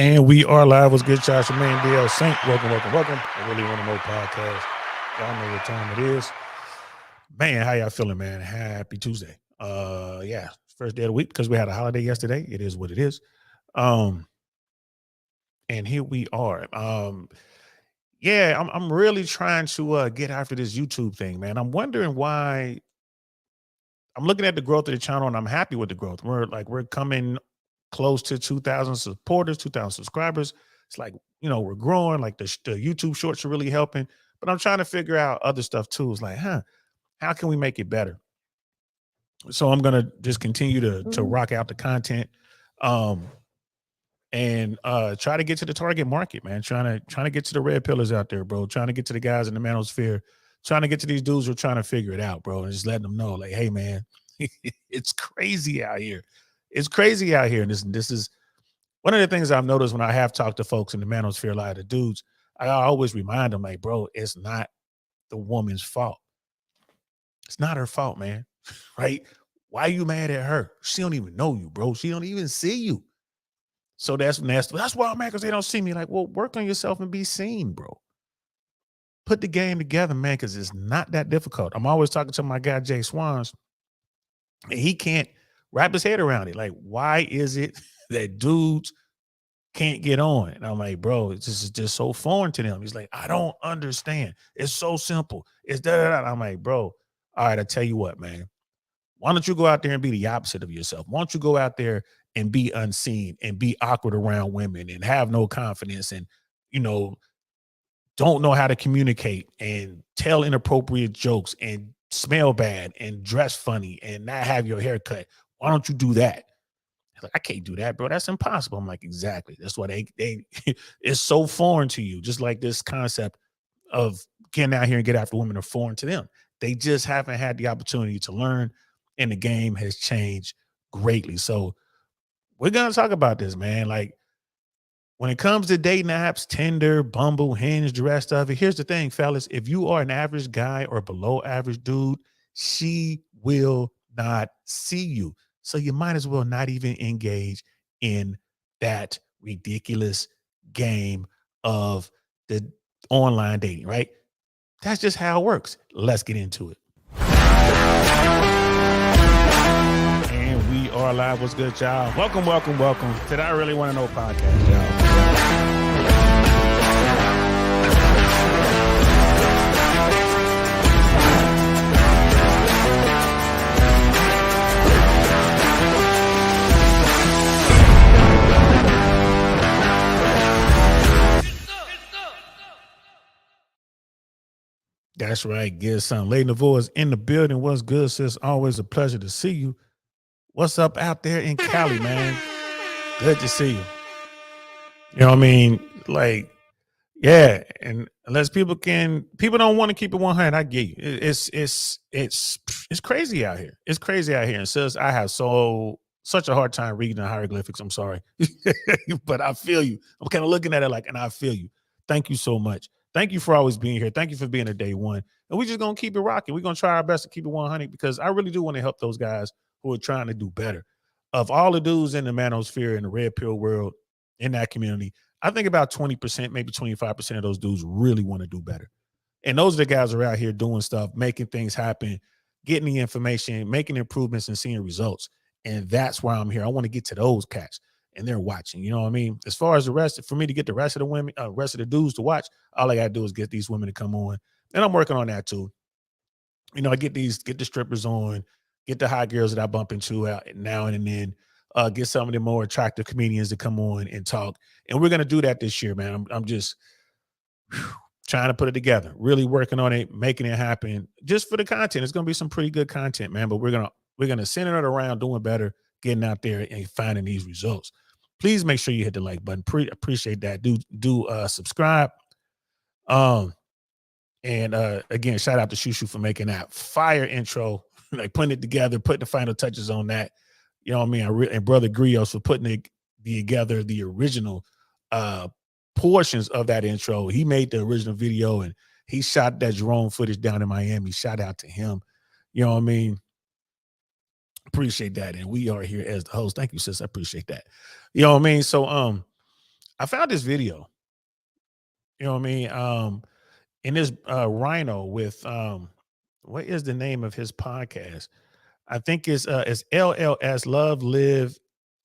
And we are live. What's good, Josh? Your man, DL Saint. Welcome. I really want to know podcast. Y'all know what time it is. Man, how y'all feeling, man? Happy Tuesday. Yeah, first day of the week because we had a holiday yesterday. It is what it is. Um, and here we are. Yeah, I'm really trying to get after this YouTube thing, man. I'm wondering why. I'm looking at the growth of the channel and I'm happy with the growth. We're coming close to 2,000 supporters, 2,000 subscribers. It's like, we're growing. Like the YouTube shorts are really helping. But I'm trying to figure out other stuff too. It's like, how can we make it better? So I'm gonna just continue to rock out the content, um, and try to get to the target market, man. Trying to get to the red pillars out there, bro. Trying to get to the guys in the manosphere. Trying to get to these dudes who are trying to figure it out, bro, and just letting them know, like, hey, man, it's crazy out here. It's crazy out here, and this is one of the things I've noticed when I have talked to folks in the manosphere, a lot of the dudes. I always remind them, like, bro, it's not the woman's fault. It's not her fault, man. Right? Why are you mad at her? She don't even know you, bro. She don't even see you. So that's why I'm mad, because they don't see me. Like, well, work on yourself and be seen, bro. Put the game together, man, because it's not that difficult. I'm always talking to my guy Jay Swans, and he can't wrap his head around it. Like, why is it that dudes can't get on? And I'm like, bro, this is just so foreign to them. He's like, I don't understand. It's so simple. It's da. I'm like, bro, all right, I tell you what, man. Why don't you go out there and be the opposite of yourself? Why don't you go out there and be unseen and be awkward around women and have no confidence and, don't know how to communicate and tell inappropriate jokes and smell bad and dress funny and not have your hair cut? Why don't you do that? Like, I can't do that, bro. That's impossible. I'm like, exactly. That's why they it's so foreign to you. Just like this concept of getting out here and get after women are foreign to them. They just haven't had the opportunity to learn, and the game has changed greatly. So we're gonna talk about this, man. Like, when it comes to dating apps, Tinder, Bumble, Hinge, the rest of it, here's the thing, fellas. If you are an average guy or below average dude, she will not see you. So you might as well not even engage in that ridiculous game of the online dating, right? That's just how it works. Let's get into it. And we are live. What's good, y'all? Welcome to the I Really Want to Know podcast, y'all. That's right. Good son. Lady Navour is in the building. What's good, sis? Always a pleasure to see you. What's up out there in Cali, man? Good to see you. You know what I mean? Like, yeah. And unless people don't want to keep it 100, I get you. It's crazy out here. It's crazy out here. And sis, I have such a hard time reading the hieroglyphics. I'm sorry. But I feel you. I'm kind of looking at it like, and I feel you. Thank you so much. Thank you for always being here. Thank you for being a day one. And we're just going to keep it rocking. We're going to try our best to keep it 100 because I really do want to help those guys who are trying to do better. Of all the dudes in the manosphere, in the red pill world, in that community, I think about 20%, maybe 25% of those dudes really want to do better. And those are the guys who are out here doing stuff, making things happen, getting the information, making improvements and seeing results. And that's why I'm here. I want to get to those cats. And they're watching, you know what I mean? As far as the rest, for me to get the rest of the women, rest of the dudes to watch, all I gotta do is get these women to come on. And I'm working on that too. I get the strippers on, get the hot girls that I bump into out now and then, get some of the more attractive comedians to come on and talk. And we're gonna do that this year, man. I'm just trying to put it together, really working on it, making it happen just for the content. It's gonna be some pretty good content, man. But we're gonna center it around doing better, getting out there and finding these results. Please make sure you hit the like button. Appreciate that. Do subscribe. And again, shout out to Shushu for making that fire intro, like putting it together, putting the final touches on that. You know what I mean? And Brother Grios for putting together the original portions of that intro. He made the original video and he shot that drone footage down in Miami. Shout out to him. You know what I mean? Appreciate that. And we are here as the host. Thank you, sis. I appreciate that. You know what I mean? So I found this video. You know what I mean? In this Rhino with what is the name of his podcast? I think it's LLS, Love, Live,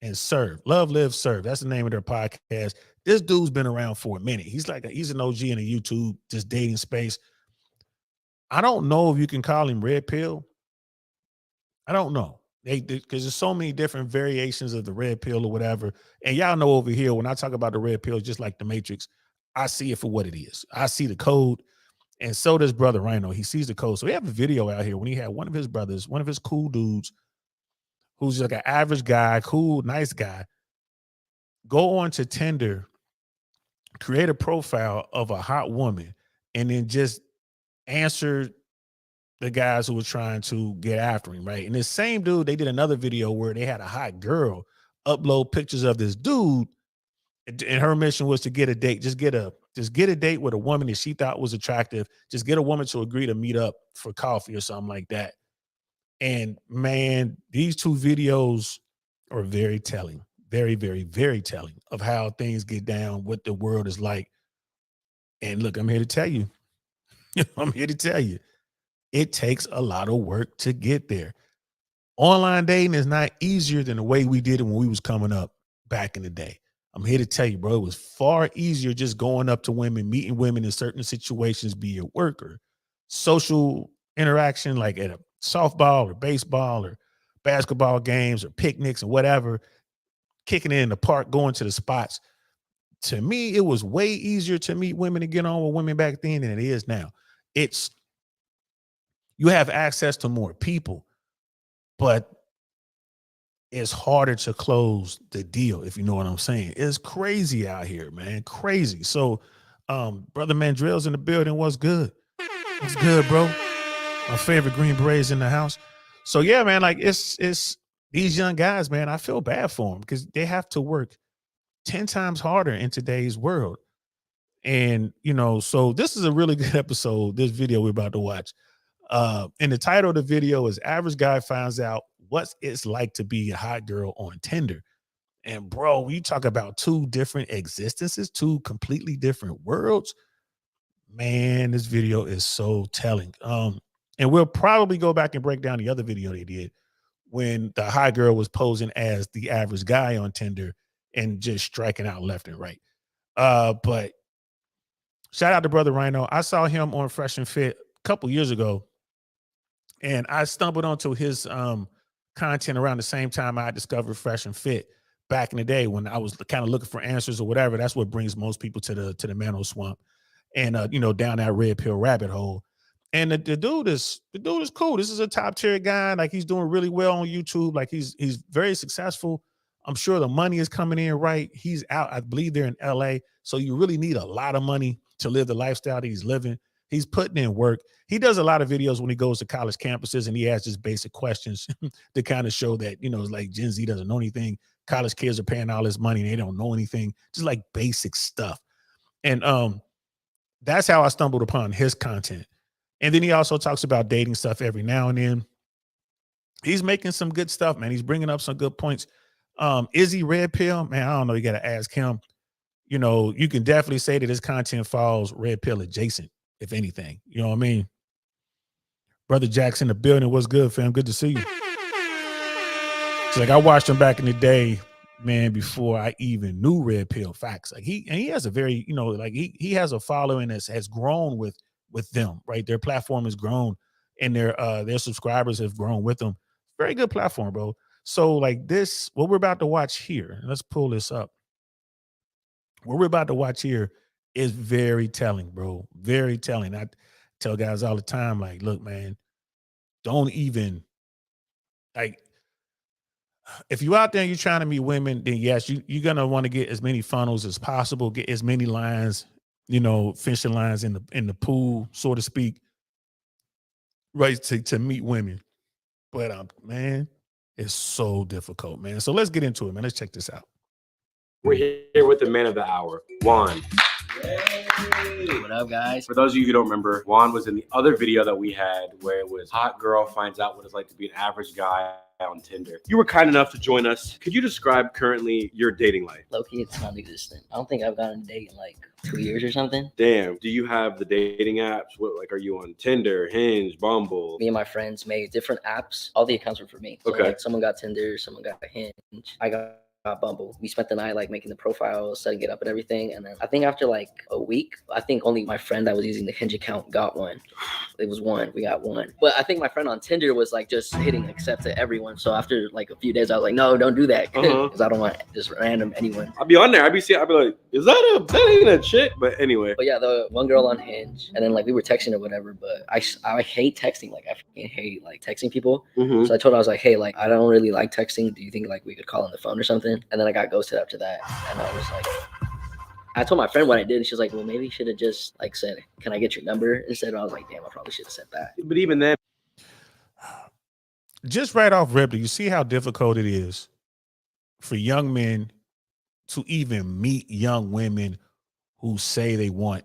and Serve. Love, Live, Serve. That's the name of their podcast. This dude's been around for a minute. He's an OG in the YouTube, just dating space. I don't know if you can call him red pill. I don't know. Because there's so many different variations of the red pill or whatever. And y'all know over here, when I talk about the red pill, just like the Matrix, I see it for what it is. I see the code. And so does brother Rhino. He sees the code. So we have a video out here when he had one of his brothers, one of his cool dudes, who's like an average guy, cool, nice guy, go on to Tinder, create a profile of a hot woman, and then just answer the guys who were trying to get after him, right? And this same dude, they did another video where they had a hot girl upload pictures of this dude, and her mission was to get a date, just get a date with a woman that she thought was attractive, just get a woman to agree to meet up for coffee or something like that. And man, these two videos are very telling, very, very, very telling of how things get down, what the world is like. And look, I'm here to tell you, it takes a lot of work to get there. Online dating is not easier than the way we did it when we was coming up back in the day. I'm here to tell you, bro, it was far easier just going up to women, meeting women in certain situations, be it work or social interaction, like at a softball or baseball or basketball games or picnics or whatever, kicking it in the park, going to the spots. To me, it was way easier to meet women and get on with women back then than it is now. You have access to more people, but it's harder to close the deal, if you know what I'm saying. It's crazy out here, man. Crazy. So brother Mandrell's in the building. What's good? What's good, bro? My favorite Green Berets in the house. So yeah, man, like it's these young guys, man, I feel bad for them because they have to work 10 times harder in today's world. And so this is a really good episode, this video we're about to watch. And the title of the video is Average Guy Finds Out What It's Like to Be a Hot Girl on Tinder. And bro, you talk about two different existences, two completely different worlds. Man, this video is so telling. And we'll probably go back and break down the other video they did when the hot girl was posing as the average guy on Tinder and just striking out left and right. But shout out to brother Rhino. I saw him on Fresh and Fit a couple years ago, and I stumbled onto his content around the same time I discovered Fresh and Fit back in the day when I was kind of looking for answers or whatever. That's what brings most people to the Mano Swamp and down that red pill rabbit hole. And the dude is cool. This is a top tier guy. Like he's doing really well on YouTube. Like he's very successful. I'm sure the money is coming in right. He's out. I believe they're in LA. So you really need a lot of money to live the lifestyle that he's living. He's putting in work. He does a lot of videos when he goes to college campuses and he asks just basic questions to kind of show that, it's like Gen Z doesn't know anything. College kids are paying all this money and they don't know anything. Just like basic stuff. And that's how I stumbled upon his content. And then he also talks about dating stuff every now and then. He's making some good stuff, man. He's bringing up some good points. Is he red pill? Man, I don't know. You got to ask him. You can definitely say that his content falls red pill adjacent, if anything. You know what I mean? Brother Jackson, the building. What's good, fam? Good to see you. So, like, I watched him back in the day, man, before I even knew red pill facts. Like he has a very, he has a following that has grown with them, right? Their platform has grown and their subscribers have grown with them. Very good platform, bro. So like this, what we're about to watch here, let's pull this up. What we're about to watch here is very telling, bro. Very telling. I tell guys all the time, like, look, man, don't even, like, if you're out there and you're trying to meet women, then yes, you're going to want to get as many funnels as possible, get as many lines, fishing lines in the pool, so to speak, right, to meet women. But, man, it's so difficult, man. So let's get into it, man. Let's check this out. We're here with the man of the hour, Juan. Hey, what up, guys? For those of you who don't remember, Juan was in the other video that we had where it was hot girl finds out what it's like to be an average guy on Tinder. You were kind enough to join us. Could you describe currently your dating life? Low-key, it's non-existent. I don't think I've gotten a date in like 2 years or something. Damn. Do you have the dating apps? What, like, are you on Tinder, Hinge, Bumble? Me and my friends made different apps. All the accounts were for me. So, Okay. like, someone got Tinder, someone got Hinge. I got Bumble. We spent the night like making the profiles, setting it up and everything. And then I think after like a week, I think only my friend that was using the Hinge account got one. It was one. We got one. But I think my friend on Tinder was like just hitting accept to everyone. So after like a few days, I was like, no, don't do that. Because I don't want just random anyone. I'll be on there. I'll be like, that ain't a chick? But anyway. But yeah, the one girl on Hinge, and then like we were texting or whatever, but I hate texting. Like I fucking hate like texting people. So I told her, I was like, hey, like I don't really like texting. Do you think like we could call on the phone or something? And then I got ghosted after that. And I was like, I told my friend what I did, and she was like, well, maybe you should have just like said, can I get your number? Instead, I was like, damn, I probably should have said that. But even then, just right off rip, do you see how difficult it is for young men to even meet young women who say they want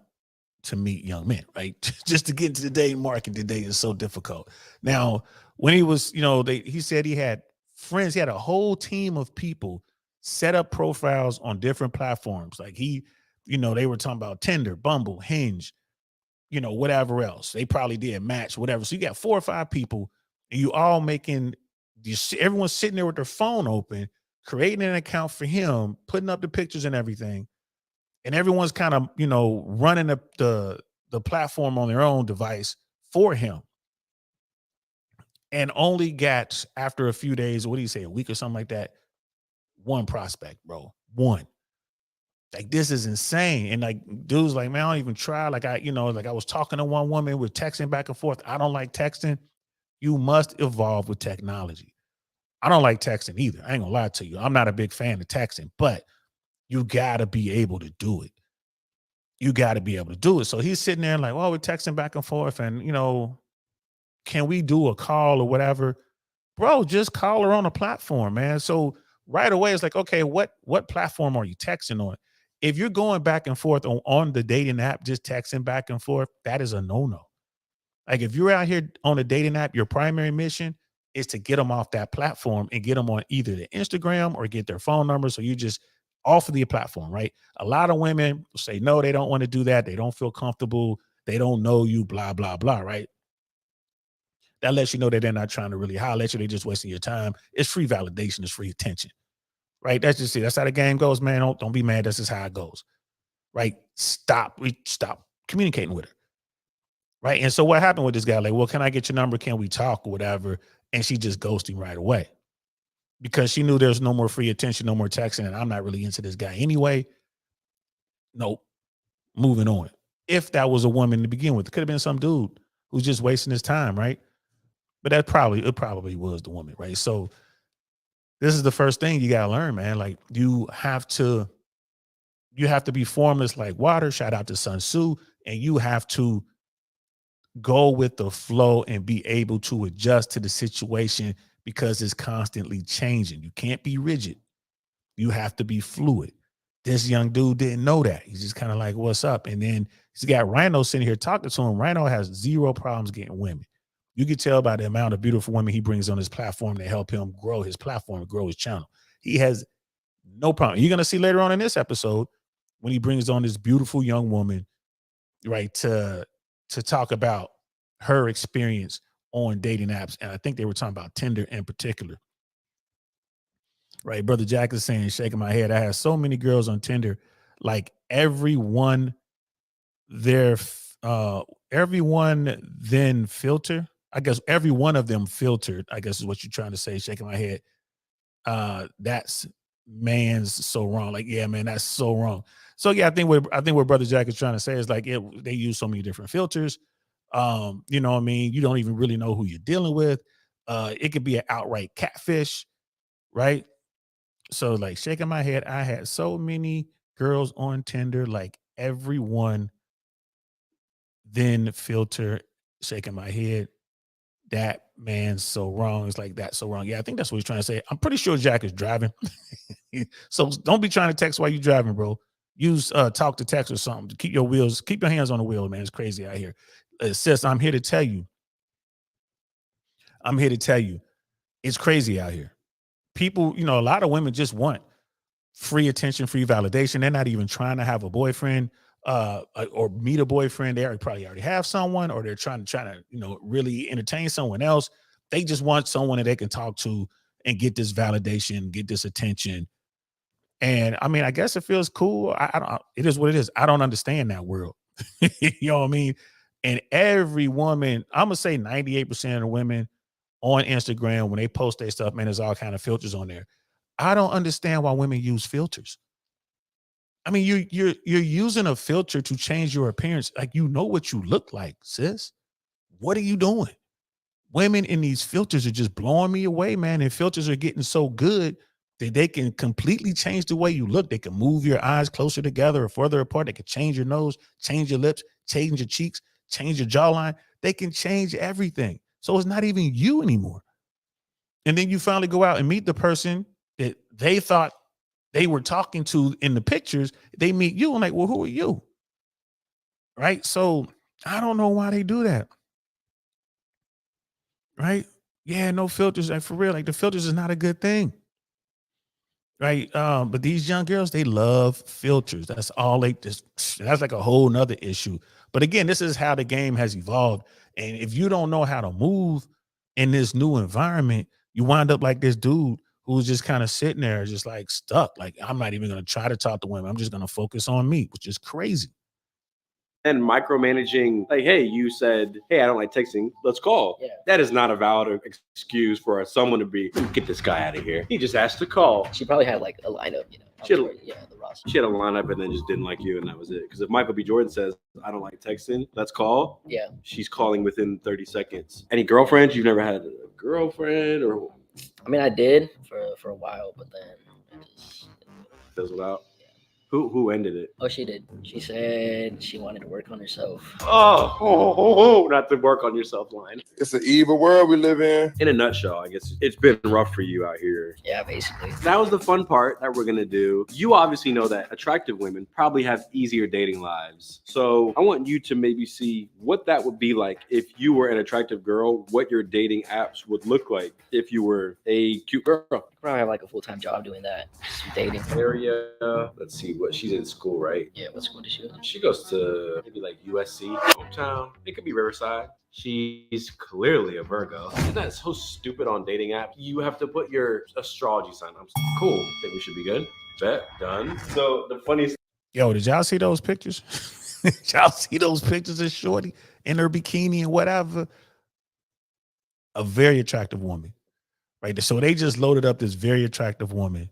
to meet young men, right? Just to get into the dating market today is so difficult. Now, when he was, he said he had friends, he had a whole team of people set up profiles on different platforms. Like they were talking about Tinder, Bumble, Hinge, whatever else. They probably did Match, whatever. So you got 4 or 5 people, and you all everyone's sitting there with their phone open, creating an account for him, putting up the pictures and everything. And everyone's kind of, running the platform on their own device for him. And only got, after a few days, what do you say, a week or something like that, one prospect, bro. One. Like, this is insane. And like, dude's like, man, I don't even try. Like I was talking to one woman, we're texting back and forth. I don't like texting. You must evolve with technology. I don't like texting either. I ain't gonna lie to you. I'm not a big fan of texting, but you gotta be able to do it. You gotta be able to do it. So he's sitting there like, well, we're texting back and forth, and can we do a call or whatever? Bro, just call her on a platform, man. So right away, it's like, okay, what platform are you texting on? If you're going back and forth on the dating app, just texting back and forth, that is a no-no. Like, if you're out here on a dating app, your primary mission is to get them off that platform and get them on either the Instagram or get their phone number. So you just offer the platform, right? A lot of women say, no, they don't want to do that. They don't feel comfortable. They don't know you, blah, blah, blah, right? That lets you know that they're not trying to really holler at you. They're just wasting your time. It's free validation. It's free attention, right? That's just it. That's how the game goes, man. Don't be mad. That's just how it goes, right? Stop communicating with her, right? And so what happened with this guy? Like, well, can I get your number? Can we talk or whatever? And she just ghosted him right away because she knew there's no more free attention, no more texting, and I'm not really into this guy anyway. Nope. Moving on. If that was a woman to begin with, it could have been some dude who's just wasting his time, right? But it probably was the woman, right? So this is the first thing you gotta learn, man. Like, you have to be formless like water. Shout out to Sun Tzu. And you have to go with the flow and be able to adjust to the situation because it's constantly changing. You can't be rigid. You have to be fluid. This young dude didn't know that. He's just kind of like, what's up? And then he's got Rhino sitting here talking to him. Rhino has zero problems getting women. You can tell by the amount of beautiful women he brings on his platform to help him grow his platform, grow his channel. He has no problem. You're going to see later on in this episode when he brings on this beautiful young woman, right, to talk about her experience on dating apps. And I think they were talking about Tinder in particular. Right. Brother Jack is saying, shaking my head, I had so many girls on Tinder, like everyone then filter. I guess every one of them filtered, I guess is what you're trying to say, shaking my head. That's man's so wrong. Like, yeah, man, that's so wrong. So yeah, I think what Brother Jack is trying to say is like they use so many different filters. You know what I mean? You don't even really know who you're dealing with. It could be an outright catfish, right? So like, shaking my head, I had so many girls on Tinder, like everyone then filter, shaking my head. That man's so wrong. It's like, that's so wrong. Yeah, I think that's what he's trying to say. I'm pretty sure Jack is driving. So don't be trying to text while you're driving, bro. Use talk to text or something to keep your hands on the wheel, man. It's crazy out here. Sis, I'm here to tell you It's crazy out here. People, a lot of women just want free attention, free validation. They're not even trying to have a boyfriend or meet a boyfriend. They probably already have someone, or they're trying to, really entertain someone else. They just want someone that they can talk to and get this validation, get this attention. And I mean, I guess it feels cool. I don't. It is what it is. I don't understand that world. You know what I mean? And every woman, I'm gonna say 98% of the women on Instagram, when they post their stuff, man, there's all kind of filters on there. I don't understand why women use filters. I mean, you're using a filter to change your appearance. Like, you know what you look like, sis. What are you doing? Women in these filters are just blowing me away, man. And filters are getting so good that they can completely change the way you look. They can move your eyes closer together or further apart. They can change your nose, change your lips, change your cheeks, change your jawline. They can change everything. So it's not even you anymore. And then you finally go out and meet the person that they thought they were talking to in the pictures. They meet you and like, well, who are you? Right? So I don't know why they do that. Right? Yeah, no filters. Like, for real, like, the filters is not a good thing. Right. But these young girls, they love filters. That's all that's like a whole nother issue. But again, this is how the game has evolved. And if you don't know how to move in this new environment, you wind up like this dude who's just kind of sitting there, just like stuck. Like, I'm not even going to try to talk to women. I'm just going to focus on me, which is crazy. And micromanaging, like, hey, you said, hey, I don't like texting, let's call. Yeah. That is not a valid excuse for someone to be, get this guy out of here. He just asked to call. She probably had like a lineup, the roster. She had a lineup and then just didn't like you, and that was it. Because if Michael B. Jordan says, I don't like texting, let's call. Yeah. She's calling within 30 seconds. Any girlfriends? You've never had a girlfriend? Or I mean, I did for a while, but then it just fizzled out. Who ended it? Oh, she did. She said she wanted to work on herself. Not the work on yourself line. It's an evil world we live in. In a nutshell, I guess it's been rough for you out here. Yeah, basically. That was the fun part that we're going to do. You obviously know that attractive women probably have easier dating lives. So I want you to maybe see what that would be like if you were an attractive girl, what your dating apps would look like if you were a cute girl. I probably have like a full-time job doing that. Just dating. Area. Let's see what she's in school, right? Yeah, what school does she go to? She goes to maybe like USC, hometown. It could be Riverside. She's clearly a Virgo. Isn't that so stupid on dating apps? You have to put your astrology sign. I'm cool. Think we should be good. Bet. Done. So the funniest. Yo, did y'all see those pictures? Y'all see those pictures of Shorty in her bikini and whatever? A very attractive woman. Right. So they just loaded up this very attractive woman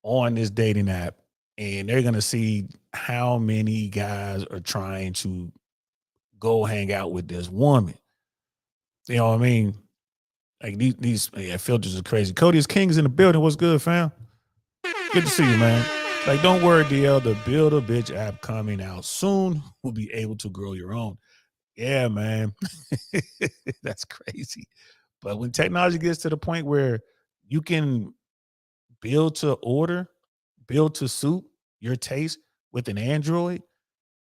on this dating app, and they're going to see how many guys are trying to go hang out with this woman. You know what I mean? Like, these filters are crazy. Cody's King's in the building. What's good, fam? Good to see you, man. Like, don't worry, DL. The Build a Bitch app coming out soon. We'll be able to grow your own. Yeah, man. That's crazy. But when technology gets to the point where you can build to order, build to suit your taste with an Android,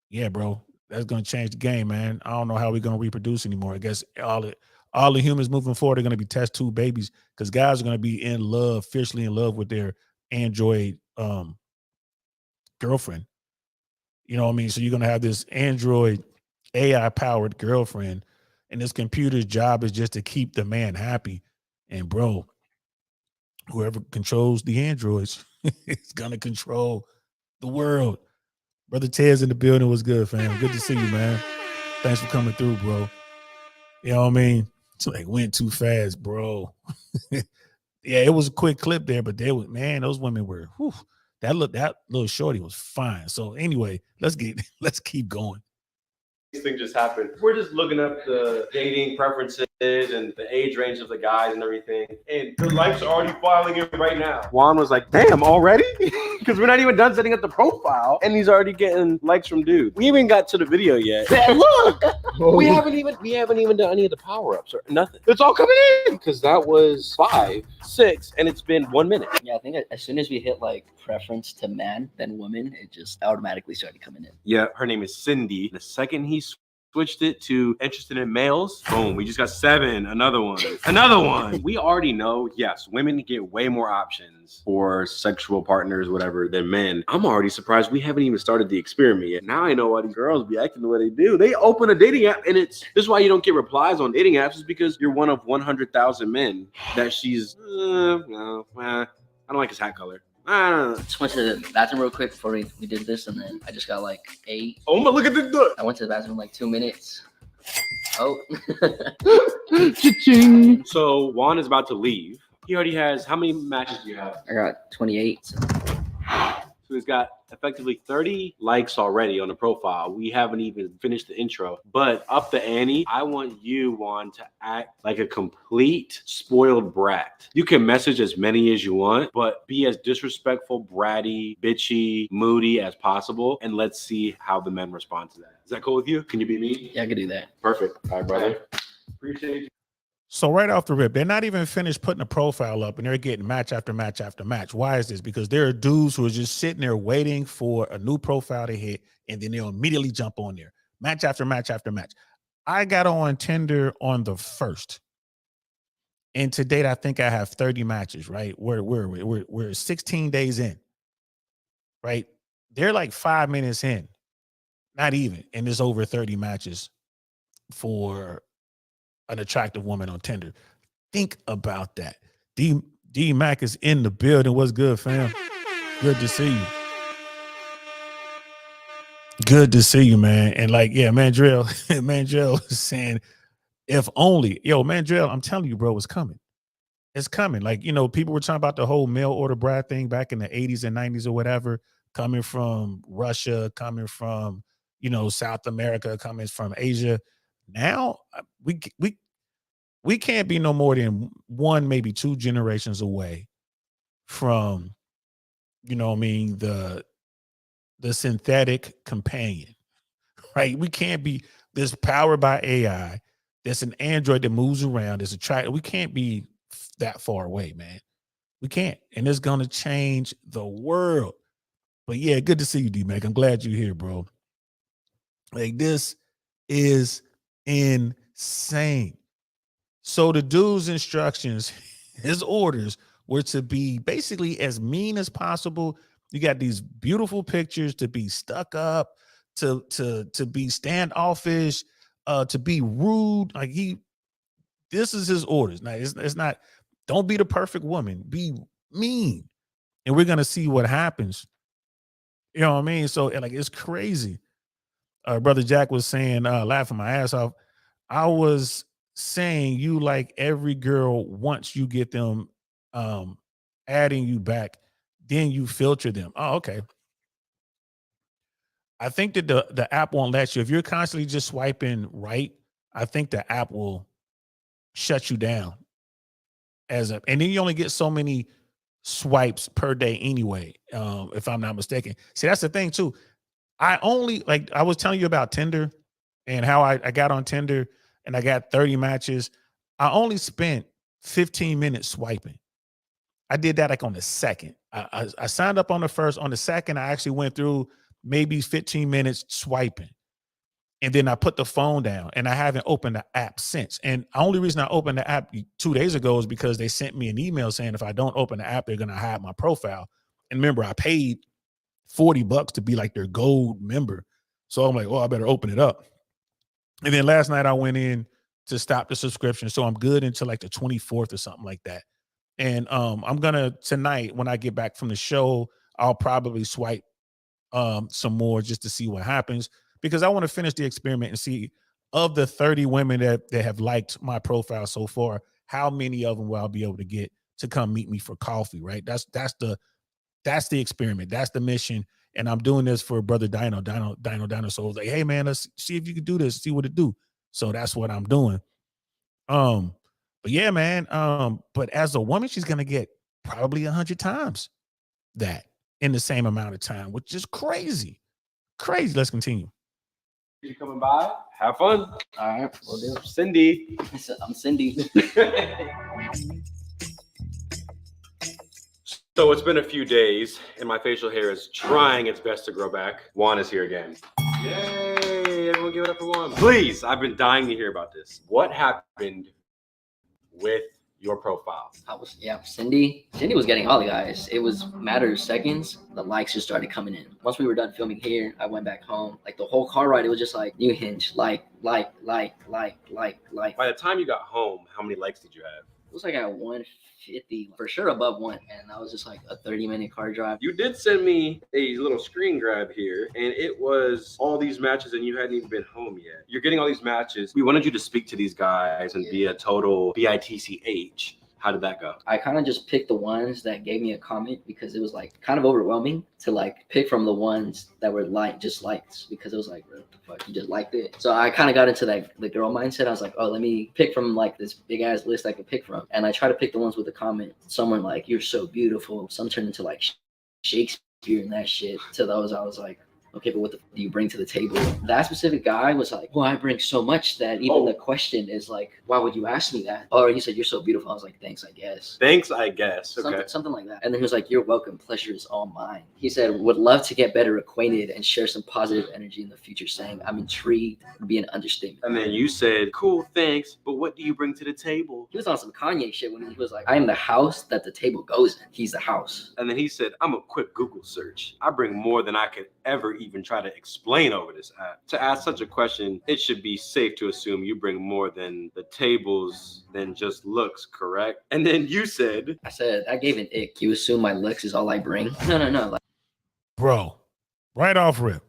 yeah, bro, that's going to change the game, man. I don't know how we're going to reproduce anymore. I guess all the humans moving forward are going to be test tube babies, because guys are going to be in love, fiercely in love with their Android girlfriend. You know what I mean? So you're going to have this Android AI-powered girlfriend, and this computer's job is just to keep the man happy. And, bro, whoever controls the androids is going to control the world. Brother Ted's in the building. Was good, fam. Good to see you, man. Thanks for coming through, bro. You know what I mean? It's like, went too fast, bro. Yeah, it was a quick clip there, but those women were, whew, that little shorty was fine. So anyway, let's keep going. This thing just happened. We're just looking up the dating preferences and the age range of the guys and everything. And the likes are already filing in right now. Juan was like, damn, already? Because we're not even done setting up the profile, and he's already getting likes from dudes. We even got to the video yet. Look! We haven't even done any of the power-ups or nothing. It's all coming in because that was 5, 6, and it's been 1 minute. Yeah, I think as soon as we hit like preference to man then woman, it just automatically started coming in. Yeah, her name is Cindy. The second he switched it to interested in males. Boom, we just got 7. Another one. We already know, yes, women get way more options for sexual partners, whatever, than men. I'm already surprised we haven't even started the experiment yet. Now I know why these girls be acting the way they do. They open a dating app, and this is why you don't get replies on dating apps, is because you're one of 100,000 men that she's, I don't like his hat color. Just went to the bathroom real quick before we did this, and then I just got like 8. Oh my, look at the I went to the bathroom in like 2 minutes. Oh. Cha-ching. So Juan is about to leave. He already has, how many matches do you have? I got 28. So he's got effectively 30 likes already on the profile. We haven't even finished the intro. But up the ante, I want you, Juan, to act like a complete spoiled brat. You can message as many as you want, but be as disrespectful, bratty, bitchy, moody as possible. And let's see how the men respond to that. Is that cool with you? Can you be me? Yeah, I could do that. Perfect. All right, brother. Appreciate you. So right off the rip, they're not even finished putting a profile up and they're getting match after match after match. Why is this? Because there are dudes who are just sitting there waiting for a new profile to hit, and then they'll immediately jump on there. Match after match after match. I got on Tinder on the 1st. And to date, I think I have 30 matches, right? We're 16 days in, right? They're like 5 minutes in, not even, and there's over 30 matches for an attractive woman on Tinder. Think about that. D Mac is in the building. What's good, fam? Good to see you. Good to see you, man. And like, yeah, Mandrell is saying, if only, Mandrell, I'm telling you, bro, it's coming. It's coming. Like, people were talking about the whole mail order Brad thing back in the 80s and 90s or whatever, coming from Russia, coming from, South America, coming from Asia. Now we can't be no more than 1, maybe 2 generations away from, the synthetic companion, right? We can't be this powered by AI. There's an android that moves around. There's a track. We can't be that far away, man. We can't. And it's going to change the world. But yeah, good to see you, D-Mac. I'm glad you're here, bro. Like, this is insane. So the dude's instructions, his orders were to be basically as mean as possible. You got these beautiful pictures, to be stuck up, to be standoffish, to be rude. Like, this is his orders. Now, it's not, don't be the perfect woman, be mean. And we're gonna see what happens. You know what I mean? So, like, it's crazy. Brother Jack was saying, laughing my ass off, I was saying you like every girl once you get them adding you back, then you filter them. Oh, okay. I think that the app won't let you. If you're constantly just swiping right, I think the app will shut you down. And then you only get so many swipes per day anyway, if I'm not mistaken. See, that's the thing too. I was telling you about Tinder and how I got on Tinder and I got 30 matches. I only spent 15 minutes swiping. I did that like on the 2nd. I signed up on the 1st. On the 2nd, I actually went through maybe 15 minutes swiping. And then I put the phone down, and I haven't opened the app since. And the only reason I opened the app 2 days ago is because they sent me an email saying if I don't open the app, they're going to hide my profile. And remember, I paid $40 to be like their gold member. So I'm like, oh, I better open it up. And then last night I went in to stop the subscription. So I'm good until like the 24th or something like that. And I'm going to, tonight, when I get back from the show, I'll probably swipe some more just to see what happens, because I want to finish the experiment and see, of the 30 women that have liked my profile so far, how many of them will I be able to get to come meet me for coffee, right? That's the experiment. That's the mission. And I'm doing this for brother Dino. So I was like, hey man, let's see if you can do this, see what it do. So that's what I'm doing. But yeah, man. But as a woman, she's gonna get probably 100 times that in the same amount of time, which is crazy. Crazy. Let's continue. You coming by? Have fun. All right, we'll do. Cindy. I'm Cindy. So it's been a few days, and my facial hair is trying its best to grow back. Juan is here again. Yay! Everyone give it up for Juan. Please, I've been dying to hear about this. What happened with your profile? Cindy was getting all the guys. It was a matter of seconds. The likes just started coming in. Once we were done filming here, I went back home. Like the whole car ride, it was just like new Hinge, like. By the time you got home, how many likes did you have? It was like at 150, for sure above one. And that was just like a 30-minute car drive. You did send me a little screen grab here, and it was all these matches, and you hadn't even been home yet. You're getting all these matches. We wanted you to speak to these guys and be a total BITCH. How did that go? I kind of just picked the ones that gave me a comment because it was like kind of overwhelming to like pick from the ones that were just likes, because it was like, what the fuck, you just liked it. So I kind of got into the girl mindset. I was like, oh, let me pick from like this big ass list I could pick from. And I try to pick the ones with a comment. Someone like, you're so beautiful. Some turned into like Shakespeare and that shit. To those, I was like, okay, but what do you bring to the table? That specific guy was like, well, I bring so much that even the question is like, why would you ask me that? Or he said, you're so beautiful. I was like, thanks, I guess. Thanks, I guess. Okay. Something like that. And then he was like, you're welcome. Pleasure is all mine. He said, would love to get better acquainted and share some positive energy in the future, saying, I'm intrigued, would be an understatement. And then you said, cool, thanks, but what do you bring to the table? He was on some Kanye shit when he was like, I am the house that the table goes in. He's the house. And then he said, I'm a quick Google search. I bring more than I could ever even try to explain over this app. To ask such a question, it should be safe to assume you bring more than the tables than just looks, correct? And then you said, I said, I gave an ick. You assume my looks is all I bring? No. Bro, right off rip.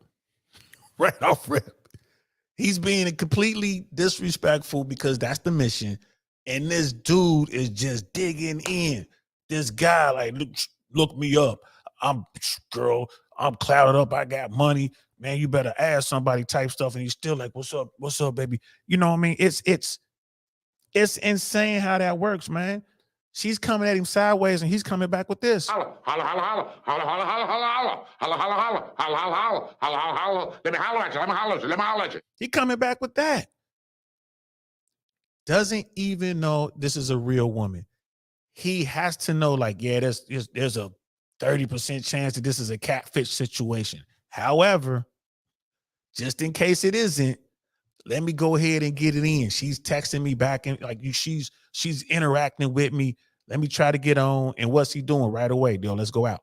He's being completely disrespectful because that's the mission. And this dude is just digging in. This guy, like, look me up. I'm clouded up. I got money. Man, you better ask somebody type stuff. And he's still like, what's up, baby? You know what I mean? It's insane how that works, man. She's coming at him sideways and he's coming back with this. Holla, holla, holla, holla, holla, holla, holla, holla, holla, holla, holla, holla, holla, holla, holla, holla. Let me holler at you. Let me holler at you. He coming back with that. Doesn't even know this is a real woman. He has to know, like, yeah, there's a 30% chance that this is a catfish situation. However, just in case it isn't, let me go ahead and get it in. She's texting me back and like she's interacting with me. Let me try to get on. And what's he doing right away? Yo, let's go out.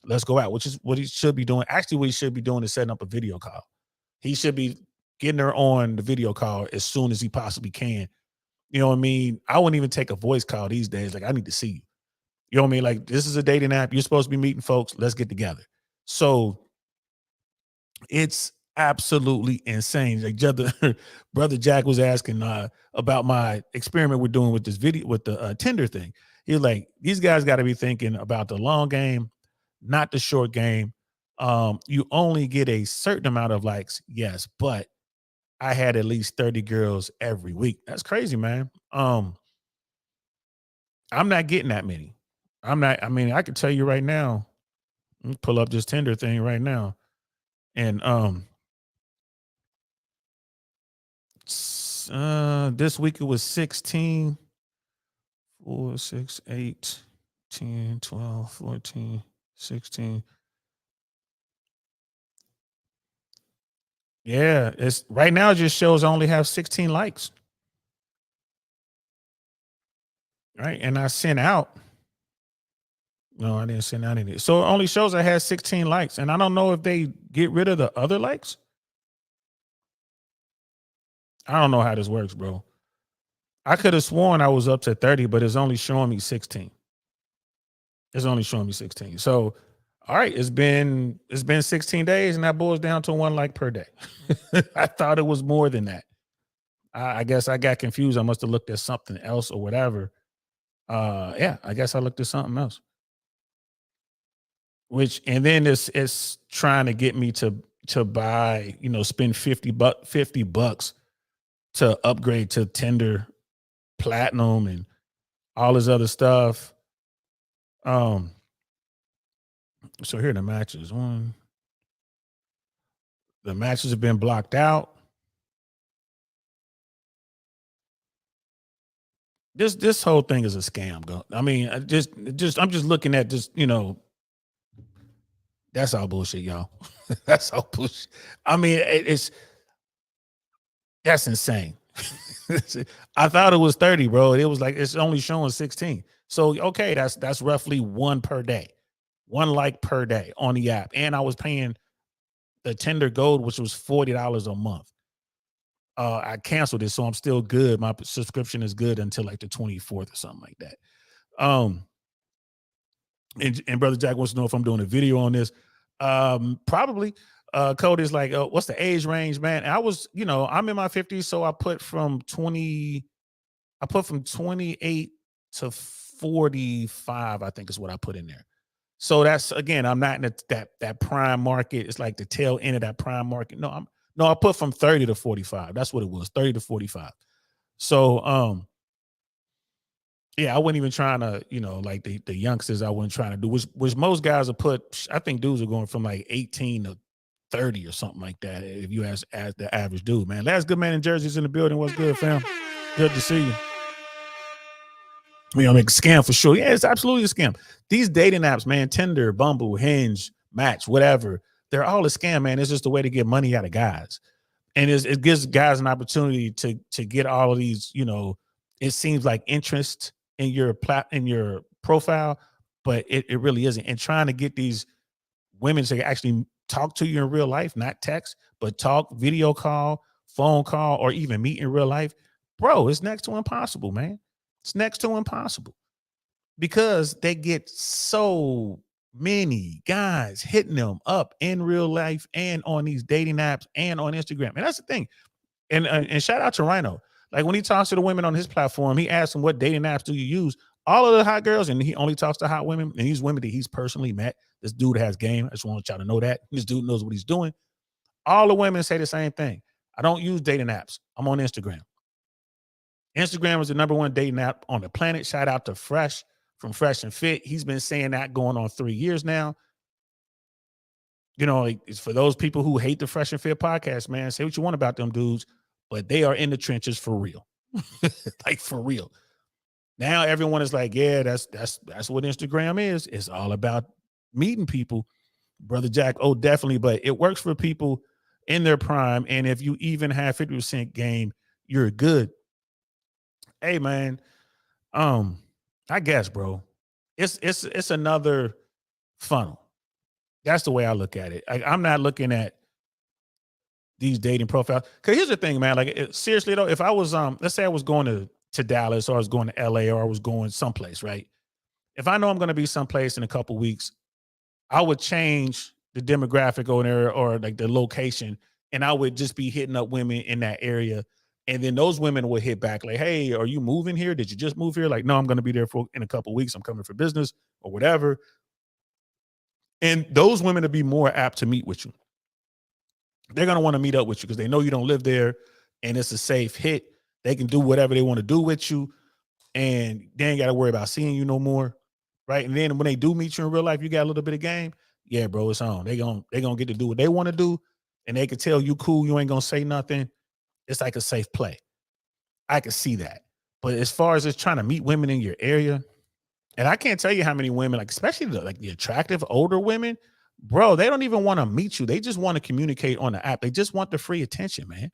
Which is what he should be doing. Actually, what he should be doing is setting up a video call. He should be getting her on the video call as soon as he possibly can. You know what I mean? I wouldn't even take a voice call these days. Like, I need to see you. You know what I mean? Like, this is a dating app. You're supposed to be meeting folks. Let's get together. So it's absolutely insane. Like, brother Jack was asking about my experiment we're doing with this video, with the Tinder thing. He was like, these guys got to be thinking about the long game, not the short game. You only get a certain amount of likes, yes, but I had at least 30 girls every week. That's crazy, man. I'm not getting that many. I can tell you right now, let me pull up this Tinder thing right now. And this week it was 16, 4, 6, 8, 10, 12, 14, 16. Yeah, it's right now it just shows I only have 16 likes. Right. And I sent out. No, I didn't send out any. So it only shows I had 16 likes. And I don't know if they get rid of the other likes. I don't know how this works, bro. I could have sworn I was up to 30, but it's only showing me 16. It's only showing me 16. So, all right, it's been 16 days, and that boils down to 1 like per day. I thought it was more than that. I guess I got confused. I must have looked at something else or whatever. Yeah, I guess I looked at something else. And then it's trying to get me to buy, spend $50 to upgrade to Tinder Platinum and all this other stuff. So here are the matches. The matches have been blocked out. This whole thing is a scam, though. I mean, I'm just looking at this, That's all bullshit, y'all. That's all bullshit. I mean, that's insane. I thought it was 30, bro. It was like it's only showing 16. So okay, that's roughly one per day, one like per day on the app. And I was paying the Tinder Gold, which was $40 a month. I canceled it, so I'm still good. My subscription is good until like the 24th or something like that. And Brother Jack wants to know if I'm doing a video on this. Probably. Cody is like, what's the age range, man? And I was, I'm in my 50s, so I put from 28 to 45, I think is what I put in there. So that's, again, I'm not in that prime market. It's like the tail end of that prime market. No, I put from 30 to 45. That's what it was, 30 to 45. So, yeah, I wasn't even trying to, like the youngsters, I wasn't trying to do, which most guys will put, I think dudes are going from like 18 to 30 or something like that. If you ask the average dude, man. Last good man in Jersey's in the building. What's good, fam? Good to see you. Make a scam for sure. Yeah, it's absolutely a scam. These dating apps, man, Tinder, Bumble, Hinge, Match, whatever, they're all a scam, man. It's just a way to get money out of guys. And it gives guys an opportunity to get all of these, it seems like interest in your profile, but it really isn't. And trying to get these women to actually talk to you in real life, not text, but talk, video call, phone call, or even meet in real life, bro, it's next to impossible, man. It's next to impossible because they get so many guys hitting them up in real life and on these dating apps and on Instagram. And that's the thing. And shout out to Rhino. Like when he talks to the women on his platform, he asks them, what dating apps do you use? All of the hot girls, and he only talks to hot women, and these women that he's personally met. This dude has game. I just want y'all to know that. This dude knows what he's doing. All the women say the same thing. I don't use dating apps. I'm on Instagram. Instagram is the #1 dating app on the planet. Shout out to Fresh from Fresh and Fit. He's been saying that going on 3 years now. It's for those people who hate the Fresh and Fit podcast, man, say what you want about them dudes, but they are in the trenches for real. Like for real. Now everyone is like, yeah, that's what Instagram is. It's all about meeting people. Brother Jack, oh, definitely. But it works for people in their prime. And if you even have 50% game, you're good. Hey, man, I guess, bro, it's another funnel. That's the way I look at it. I'm not looking at these dating profiles. Because here's the thing, man. Like, seriously, though, if I was, let's say I was going to Dallas or I was going to LA or I was going someplace, right? If I know I'm going to be someplace in a couple weeks, I would change the demographic on there or like the location, and I would just be hitting up women in that area. And then those women would hit back like, hey, are you moving here? Did you just move here? Like, no, I'm going to be there in a couple weeks. I'm coming for business or whatever. And those women would be more apt to meet with you. They're going to want to meet up with you because they know you don't live there and it's a safe hit. They can do whatever they want to do with you and they ain't got to worry about seeing you no more. Right. And then when they do meet you in real life, you got a little bit of game. Yeah, bro, it's on. They're going to get to do what they want to do. And they can tell you cool. You ain't going to say nothing. It's like a safe play. I can see that. But as far as just trying to meet women in your area, and I can't tell you how many women, like especially the attractive older women, bro, they don't even want to meet you. They just want to communicate on the app. They just want the free attention, man.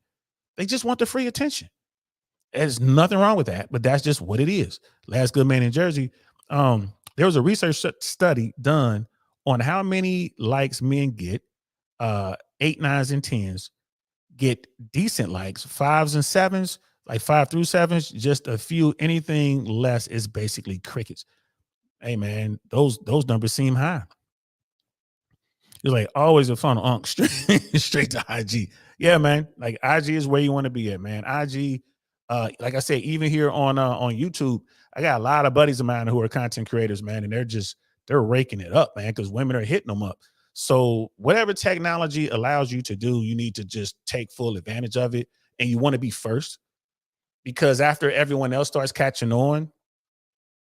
They just want the free attention. There's nothing wrong with that, but that's just what it is. Last good man in Jersey. There was a research study done on how many likes men get, 8, 9s, and 10s, get decent likes, 5s and 7s, like 5 through 7s, just a few. Anything less is basically crickets. Hey man, those numbers seem high. It's like always a funnel, straight to IG. Yeah, man. Like IG is where you want to be at, man. IG, like I said, even here on YouTube, I got a lot of buddies of mine who are content creators, man, and they're raking it up, man, because women are hitting them up. So whatever technology allows you to do, you need to just take full advantage of it. And you want to be first, because after everyone else starts catching on,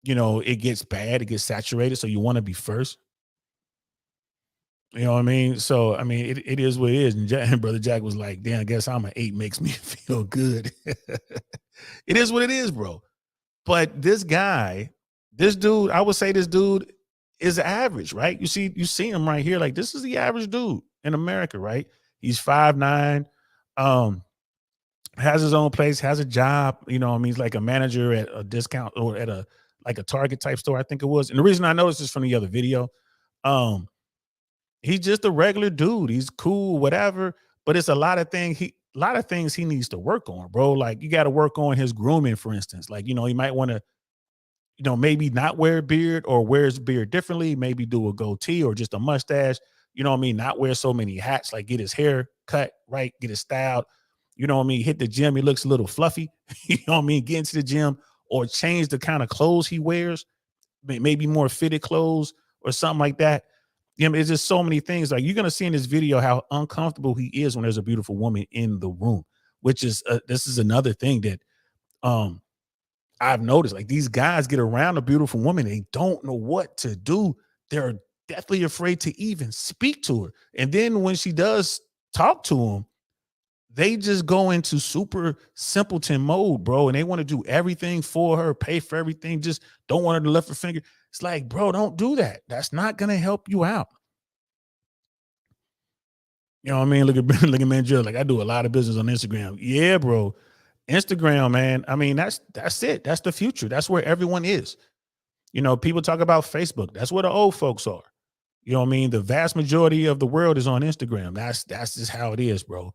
it gets bad, it gets saturated. So you want to be first. You know what I mean? So, I mean, it is what it is. And Brother Jack was like, damn, I guess I'm an 8 makes me feel good. It is what it is, bro. But this dude, I would say this dude is average, right? You see him right here. Like, this is the average dude in America, right? He's 5'9", has his own place, has a job. You know, I mean, he's like a manager at a discount or at a Target type store, I think it was. And the reason I noticed this from the other video, he's just a regular dude. He's cool, whatever. But it's a lot of things he needs to work on, bro. Like, you got to work on his grooming, for instance. Like, you know, he might want to, you know, maybe not wear a beard or wear his beard differently, maybe do a goatee or just a mustache, you know what I mean? Not wear so many hats, like get his hair cut right, get it styled, you know what I mean? Hit the gym, he looks a little fluffy, you know what I mean? Get into the gym or change the kind of clothes he wears, maybe more fitted clothes or something like that. You know, it's just so many things. Like, you're going to see in this video how uncomfortable he is when there's a beautiful woman in the room, which is, this is another thing that, I've noticed. Like, these guys get around a beautiful woman, they don't know what to do. They're deathly afraid to even speak to her. And then when she does talk to them, they just go into super simpleton mode, bro. And they want to do everything for her, pay for everything, just don't want her to lift her finger. It's like, bro, don't do that. That's not going to help you out. You know what I mean? Look at Mandrill. Like, I do a lot of business on Instagram. Yeah, bro. Instagram, man. I mean, that's it. That's the future. That's where everyone is. You know, people talk about Facebook. That's where the old folks are. You know what I mean? The vast majority of the world is on Instagram. That's just how it is, bro.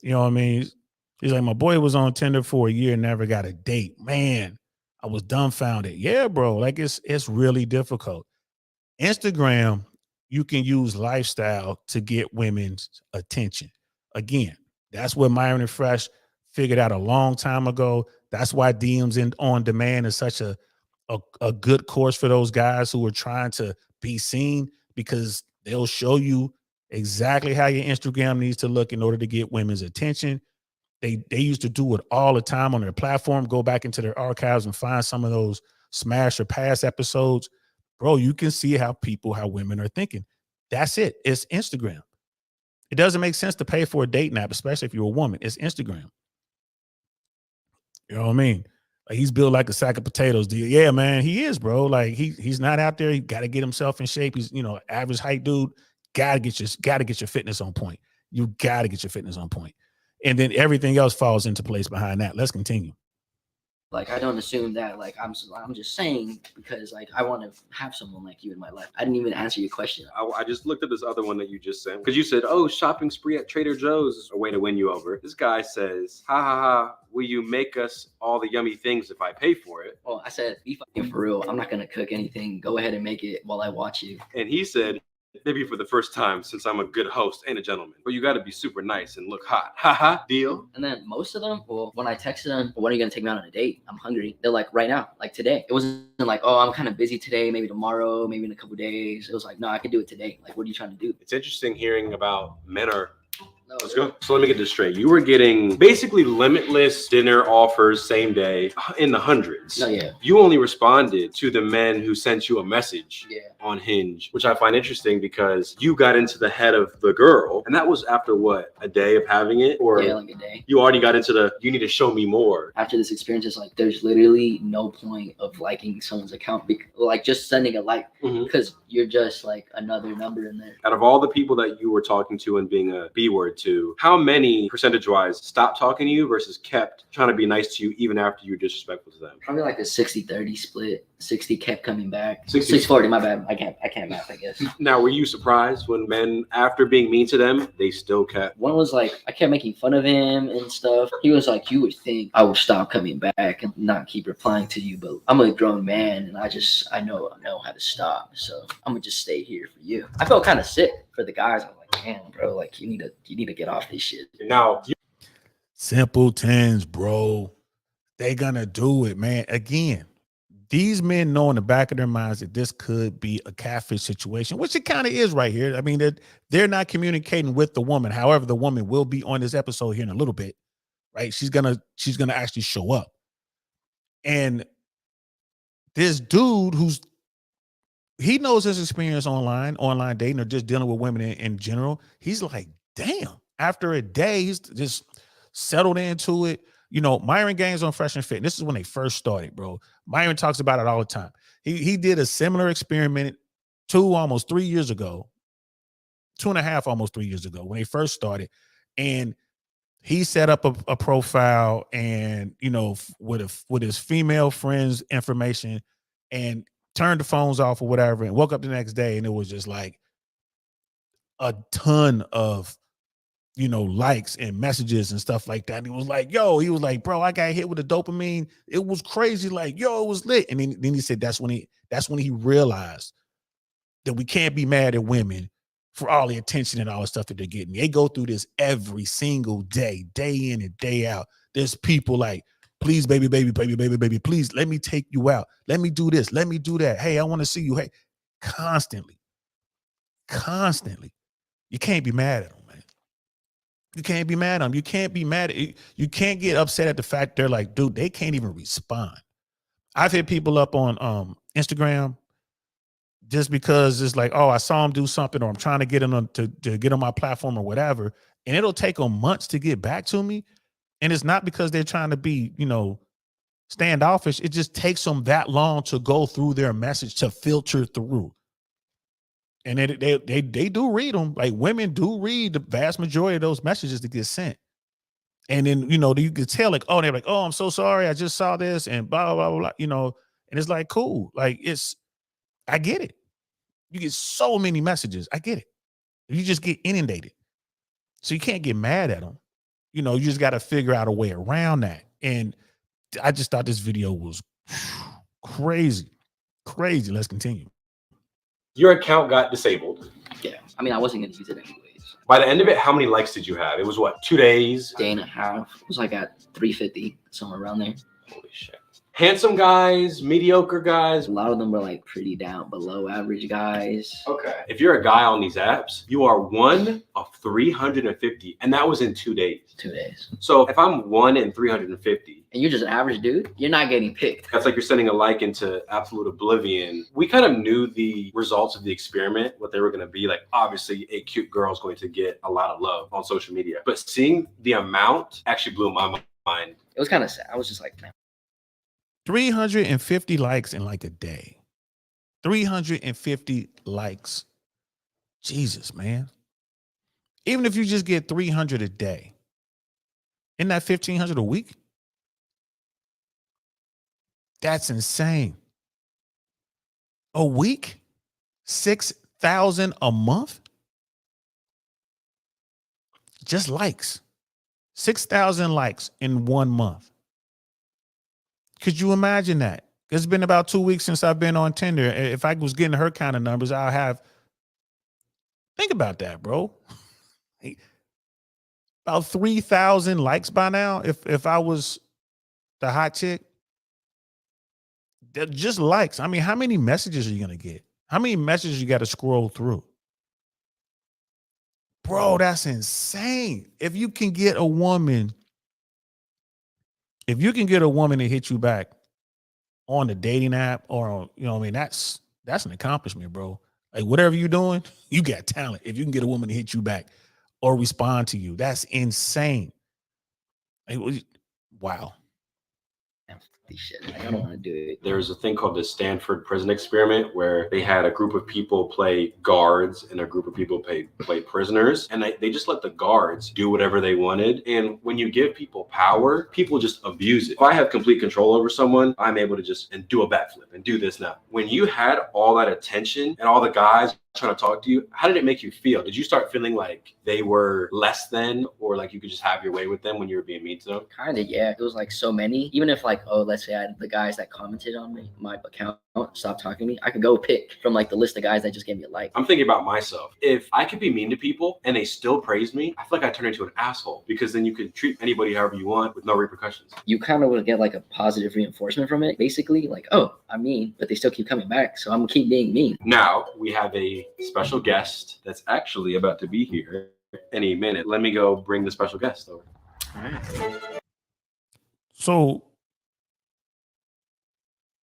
You know what I mean? He's like, my boy was on Tinder for a year, never got a date. Man, I was dumbfounded. Yeah, bro. Like, it's really difficult. Instagram, you can use lifestyle to get women's attention. Again, that's what Myron and Fresh figured out a long time ago. That's why DMs on demand is such a good course for those guys who are trying to be seen, because they'll show you exactly how your Instagram needs to look in order to get women's attention. They used to do it all the time on their platform. Go back into their archives and find some of those smash or pass episodes. Bro, you can see how women are thinking. That's it. It's Instagram. It doesn't make sense to pay for a dating app, especially if you're a woman. It's Instagram. You know what I mean? Like, he's built like a sack of potatoes. Yeah, man, he is, bro. Like, he's not out there. He got to get himself in shape. He's, you know, average height dude. Got to get your fitness on point. You got to get your fitness on point. And then everything else falls into place behind that. Let's continue. Like, I don't assume that. Like, I'm just saying, because like I want to have someone like you in my life. I didn't even answer your question. I just looked at this other one that you just sent, because you said, oh, shopping spree at Trader Joe's is a way to win you over. This guy says, ha ha ha, will you make us all the yummy things if I pay for it? Well, I said, be fucking for real. I'm not gonna cook anything. Go ahead and make it while I watch you. And he said, maybe for the first time, since I'm a good host and a gentleman, but you got to be super nice and look hot. Haha, deal. And then most of them, well, when I texted them, when are you gonna take me out on a date? I'm hungry. They're like, right now, like today. It wasn't like, oh, I'm kind of busy today, maybe tomorrow, maybe in a couple days. It was like, no, I can do it today. Like, what are you trying to do? It's interesting hearing about men are. Let's go. So let me get this straight. You were getting basically limitless dinner offers same day in the hundreds. No, yeah. You only responded to the men who sent you a message on Hinge, which I find interesting because you got into the head of the girl. And that was after what, a day of having it? Or yeah, like a day. You already got into the, you need to show me more. After this experience, it's like, there's literally no point of liking someone's account. Like, just sending a like, because you're just like another number in there. Out of all the people that you were talking to and being a B word to, how many percentage-wise stopped talking to you versus kept trying to be nice to you even after you were disrespectful to them? Probably like a 60-30 split. 60 kept coming back. 60-40, my bad. I can't math, I guess. Now, were you surprised when men, after being mean to them, they still kept? One was like, I kept making fun of him and stuff. He was like, you would think I would stop coming back and not keep replying to you, but I'm a grown man and I know how to stop. So I'm gonna just stay here for you. I felt kind of sick for the guys. I'm like, damn, bro, like you need to get off this shit. Now, simpletons, bro. They gonna do it, man. Again, these men know in the back of their minds that this could be a catfish situation, which it kind of is right here. I mean, they're not communicating with the woman. However, the woman will be on this episode here in a little bit, right? She's gonna actually show up. And this dude he knows his experience online dating or just dealing with women in general. He's like, damn, after a day, he's just settled into it. You know, Myron Gaines on Fresh and Fit. This is when they first started, bro. Myron talks about it all the time. He did a similar experiment almost 3 years ago, 2.5, almost 3 years ago when they first started. And he set up a profile and, with his female friends information and turned the phones off or whatever and woke up the next day and it was just like a ton of, likes and messages and stuff like that. And he was like, bro, I got hit with a dopamine. It was crazy. Like, it was lit. And then he said that's when he realized that we can't be mad at women for all the attention and all the stuff that they're getting. They go through this every single day, day in and day out. There's people like, please, baby, please let me take you out. Let me do this. Let me do that. Hey, I want to see you. Hey, constantly. You can't be mad at them, man. You can't be mad at them. You can't be mad at it. You can't get upset at the fact they're like, dude, they can't even respond. I've hit people up on Instagram just because it's like, oh, I saw him do something or I'm trying to get him to get on my platform or whatever. And it'll take them months to get back to me. And it's not because they're trying to be, standoffish. It just takes them that long to go through their message, to filter through. And they do read them. Like, women do read the vast majority of those messages that get sent. And then, you could tell like, oh, they're like, oh, I'm so sorry. I just saw this and blah, blah, blah, blah, and it's like, cool. Like, I get it. You get so many messages. I get it. You just get inundated. So you can't get mad at them. You just got to figure out a way around that. And I just thought this video was crazy. Let's continue. Your account got disabled. Yeah. I mean, I wasn't going to use it anyways. By the end of it, how many likes did you have? It was what, 2 days? Day and a half. It was like at 350, somewhere around there. Holy shit. Handsome guys, mediocre guys. A lot of them were like pretty down below average guys. Okay. If you're a guy on these apps, you are one of 350. And that was in 2 days. 2 days. So if I'm 1 in 350. And you're just an average dude, you're not getting picked. That's like you're sending a like into absolute oblivion. We kind of knew the results of the experiment, what they were going to be. Like, obviously, a cute girl is going to get a lot of love on social media. But seeing the amount actually blew my mind. It was kind of sad. I was just like, man. 350 likes in like a day. 350 likes. Jesus, man. Even if you just get 300 a day, isn't that 1,500 a week? That's insane. A week? 6,000 a month? Just likes. 6,000 likes in 1 month. Could you imagine that? It's been about 2 weeks since I've been on Tinder. If I was getting her kind of numbers, I'll have. Think about that, bro. About 3,000 likes by now. If I was the hot chick, just likes. I mean, how many messages are you gonna get? How many messages you got to scroll through? Bro, that's insane. If you can get a woman. If you can get a woman to hit you back on the dating app or, that's an accomplishment, bro. Like, whatever you're doing, you got talent. If you can get a woman to hit you back or respond to you, that's insane. Wow. Shit, I don't want to do it. There's a thing called the Stanford Prison Experiment where they had a group of people play guards and a group of people play prisoners. And they just let the guards do whatever they wanted. And when you give people power, people just abuse it. If I have complete control over someone, I'm able to just do a backflip and do this now. When you had all that attention and all the guys trying to talk to you, how did it make you feel? Did you start feeling like they were less than, or like you could just have your way with them when you were being mean to them? Kind of, yeah. It was like so many. Even if like, let's say the guys that commented on my account stopped talking to me, I could go pick from like the list of guys that just gave me a like. I'm thinking about myself. If I could be mean to people and they still praise me, I feel like I turn into an asshole, because then you could treat anybody however you want with no repercussions. You kind of would get like a positive reinforcement from it, basically. Like, oh, I'm mean, but they still keep coming back, so I'm gonna keep being mean. Now we have a special guest that's actually about to be here any minute. Let me go bring the special guest over. All right. So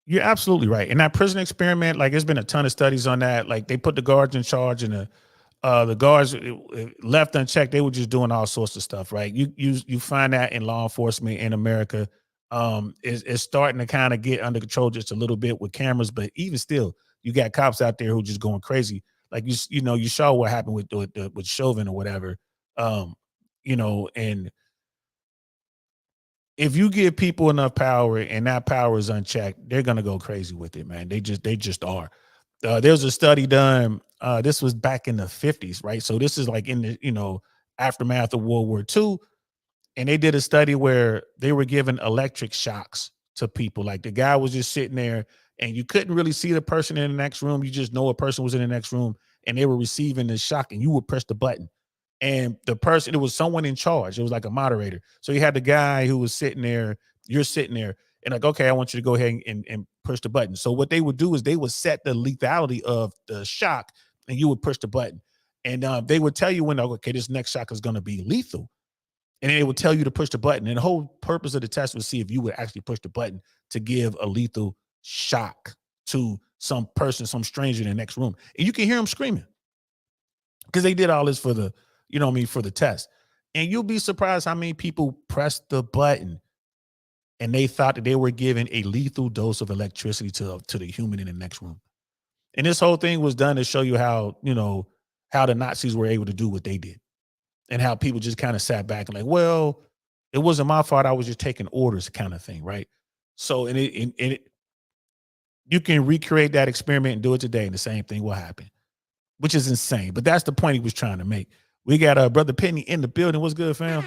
you're absolutely right. In that prison experiment, like, there's been a ton of studies on that. Like, they put the guards in charge, and the guards left unchecked. They were just doing all sorts of stuff, right? You find that in law enforcement in America. It's starting to kind of get under control just a little bit with cameras, but even still, you got cops out there who just going crazy. Like you saw what happened with Chauvin or whatever. And if you give people enough power and that power is unchecked, they're gonna go crazy with it, man. They just are. There's a study done. This was back in the 50s, right? So this is like in the aftermath of World War II, and they did a study where they were giving electric shocks to people. Like the guy was just sitting there, and you couldn't really see the person in the next room. You just know a person was in the next room, and they were receiving this shock, and you would press the button. And the person, it was someone in charge. It was like a moderator. So you had the guy who was sitting there, you're sitting there, and like, okay, I want you to go ahead and push the button. So what they would do is they would set the lethality of the shock, and you would push the button. And they would tell you when, okay, this next shock is going to be lethal. And they would tell you to push the button. And the whole purpose of the test was see if you would actually push the button to give a lethal shock to some person, some stranger in the next room. And you can hear them screaming because they did all this for the, for the test. And you'll be surprised how many people pressed the button and they thought that they were giving a lethal dose of electricity to the human in the next room. And this whole thing was done to show you how the Nazis were able to do what they did and how people just kind of sat back and like, well, it wasn't my fault. I was just taking orders kind of thing. Right. So, you can recreate that experiment and do it today and the same thing will happen, which is insane. But that's the point he was trying to make. We got Brother Penny in the building. What's good, fam?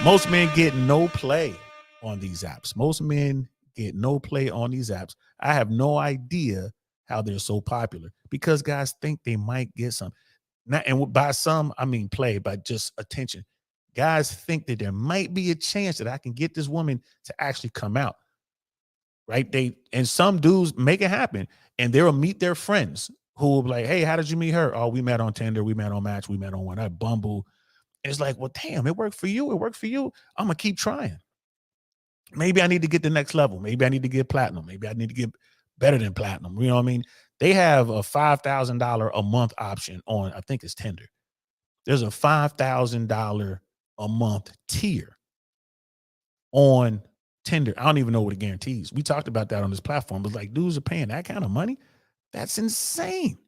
Most men get no play on these apps. Most men get no play on these apps. I have no idea how they're so popular because guys think they might get some. Not, and by some, I mean play, by just attention. Guys think that there might be a chance that I can get this woman to actually come out. Right? And some dudes make it happen and they'll meet their friends who will be like, hey, how did you meet her? Oh, we met on Tinder, we met on Match, we met on Bumble. And it's like, well, damn, it worked for you. It worked for you. I'm going to keep trying. Maybe I need to get the next level. Maybe I need to get platinum. Maybe I need to get better than platinum. You know what I mean? They have a $5,000 a month option on, I think it's Tinder. There's a $5,000 a month tier on Tinder. I don't even know what it guarantees. We talked about that on this platform, but like dudes are paying that kind of money. That's insane.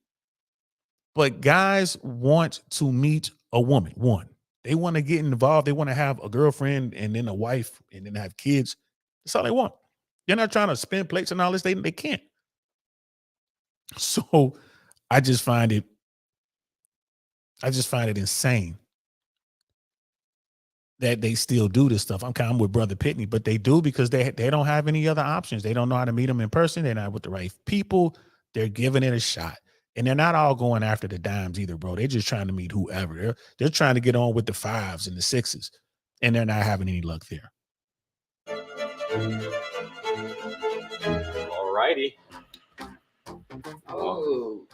But guys want to meet a woman. One, they want to get involved. They want to have a girlfriend and then a wife and then have kids. That's all they want. They're not trying to spin plates and all this. They can't. So I just find it insane that they still do this stuff. I'm kind of with Brother Pitney, but they do because they don't have any other options. They don't know how to meet them in person. They're not with the right people. They're giving it a shot. And they're not all going after the dimes either, bro. They're just trying to meet whoever. They're trying to get on with the 5s and the 6s, and they're not having any luck there. All righty. Oh.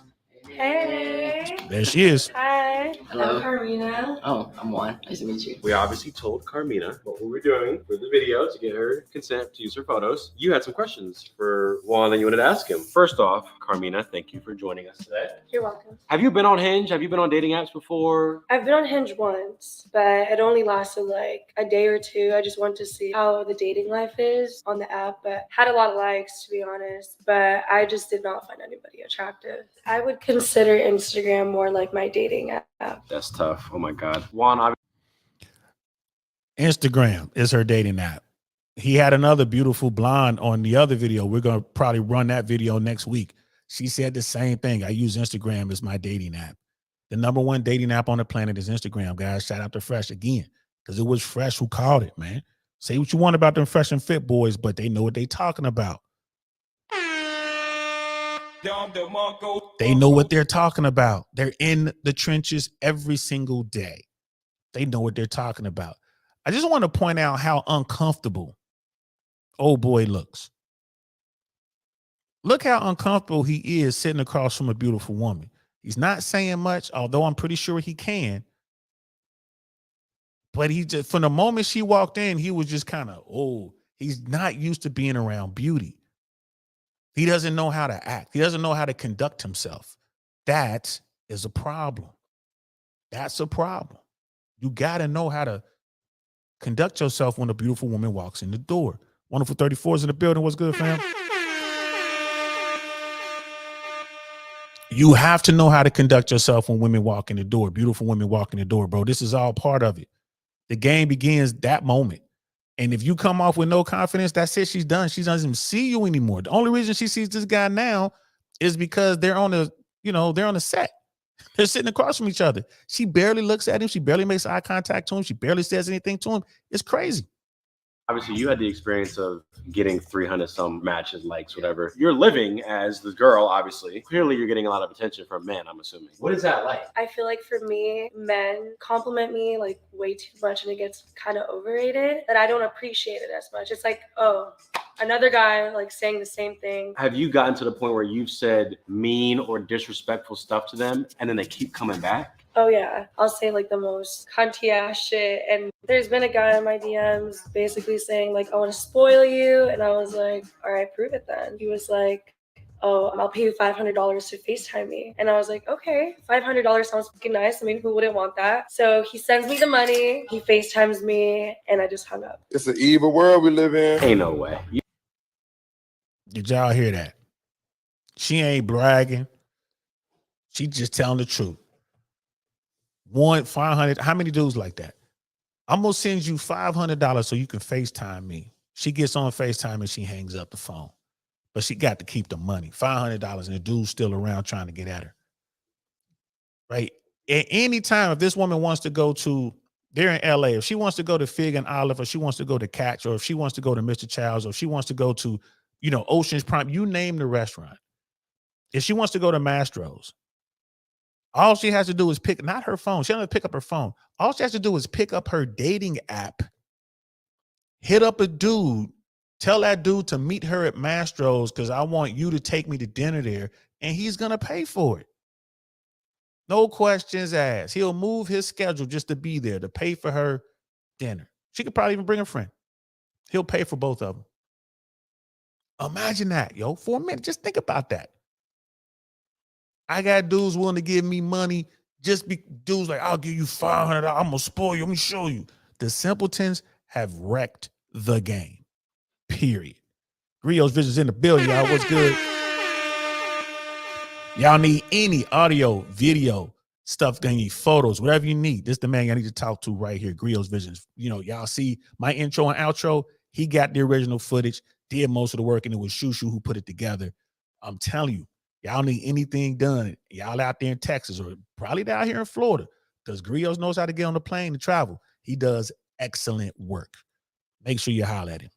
Hey. There she is. Hi. Hello. I'm Karina. Oh, I'm Juan. Nice to meet you. We obviously told Carmina what we were doing for the video to get her consent to use her photos. You had some questions for Juan that you wanted to ask him. First off, Carmina, thank you for joining us today. You're welcome. Have you been on Hinge? Have you been on dating apps before? I've been on Hinge once, but it only lasted like a day or two. I just wanted to see how the dating life is on the app, but had a lot of likes, to be honest. But I just did not find anybody attractive. I would consider Instagram more like my dating app. That's tough. Oh my God. Juan, Instagram is her dating app. He had another beautiful blonde on the other video. We're going to probably run that video next week. She said the same thing. I use Instagram as my dating app. The number one dating app on the planet is Instagram, guys. Shout out to Fresh again, because it was Fresh who called it, man. Say what you want about them Fresh and Fit boys, but they know what they talking about. They know what they're talking about. They're in the trenches every single day. They know what they're talking about. I just want to point out how uncomfortable old boy looks. Look how uncomfortable he is sitting across from a beautiful woman. He's not saying much, although I'm pretty sure he can. But he just, from the moment she walked in, he was just kind of, he's not used to being around beauty. He doesn't know how to act. He doesn't know how to conduct himself. That is a problem. That's a problem. You got to know how to conduct yourself when a beautiful woman walks in the door. Wonderful 34 is in the building. What's good, fam? You have to know how to conduct yourself when women walk in the door. Beautiful women walk in the door, bro. This is all part of it. The game begins that moment. And if you come off with no confidence, that's it. She's done. She doesn't even see you anymore. The only reason she sees this guy now is because they're on the, they're on the set. They're sitting across from each other. She barely looks at him. She barely makes eye contact to him. She barely says anything to him. It's crazy. Obviously, you had the experience of getting 300 some matches, likes, whatever. You're living as the girl, obviously. Clearly, you're getting a lot of attention from men, I'm assuming. What is that like? I feel like for me, men compliment me like way too much and it gets kind of overrated, that I don't appreciate it as much. It's like, oh, another guy like saying the same thing. Have you gotten to the point where you've said mean or disrespectful stuff to them and then they keep coming back? Oh yeah, I'll say like the most cunty ass shit. And there's been a guy in my DMs basically saying like, I want to spoil you. And I was like, all right, prove it then. He was like, oh, I'll pay you $500 to FaceTime me. And I was like, okay, $500 sounds fucking nice. I mean, who wouldn't want that? So he sends me the money, he FaceTimes me, and I just hung up. It's an evil world we live in. Ain't no way. Did y'all hear that? She ain't bragging. She just telling the truth. 500. How many dudes like that? I'm gonna send you $500 so you can FaceTime me. She gets on FaceTime and she hangs up the phone. But she got to keep the money. $500 and the dude's still around trying to get at her. Right? At any time, if this woman wants to go to, they're in LA, if she wants to go to Fig and Olive, or she wants to go to Catch, or if she wants to go to Mr. Child's, or if she wants to go to, Ocean's Prime, you name the restaurant. If she wants to go to Mastro's, all she has to do is pick, not her phone. She doesn't have to pick up her phone. All she has to do is pick up her dating app, hit up a dude, tell that dude to meet her at Mastro's because I want you to take me to dinner there, and he's going to pay for it. No questions asked. He'll move his schedule just to be there, to pay for her dinner. She could probably even bring a friend. He'll pay for both of them. Imagine that, yo. For a minute, just think about that. I got dudes willing to give me money, just be dudes like, I'll give you $500. I'm going to spoil you. Let me show you. The simpletons have wrecked the game, period. Grio's Vision's in the building, y'all. What's good? Y'all need any audio, video stuff, any photos, whatever you need. This is the man y'all need to talk to right here, Grio's Visions. Y'all see my intro and outro. He got the original footage, did most of the work, and it was Shushu who put it together. I'm telling you, y'all need anything done. Y'all out there in Texas or probably down here in Florida, because Grios knows how to get on the plane to travel. He does excellent work. Make sure you holler at him.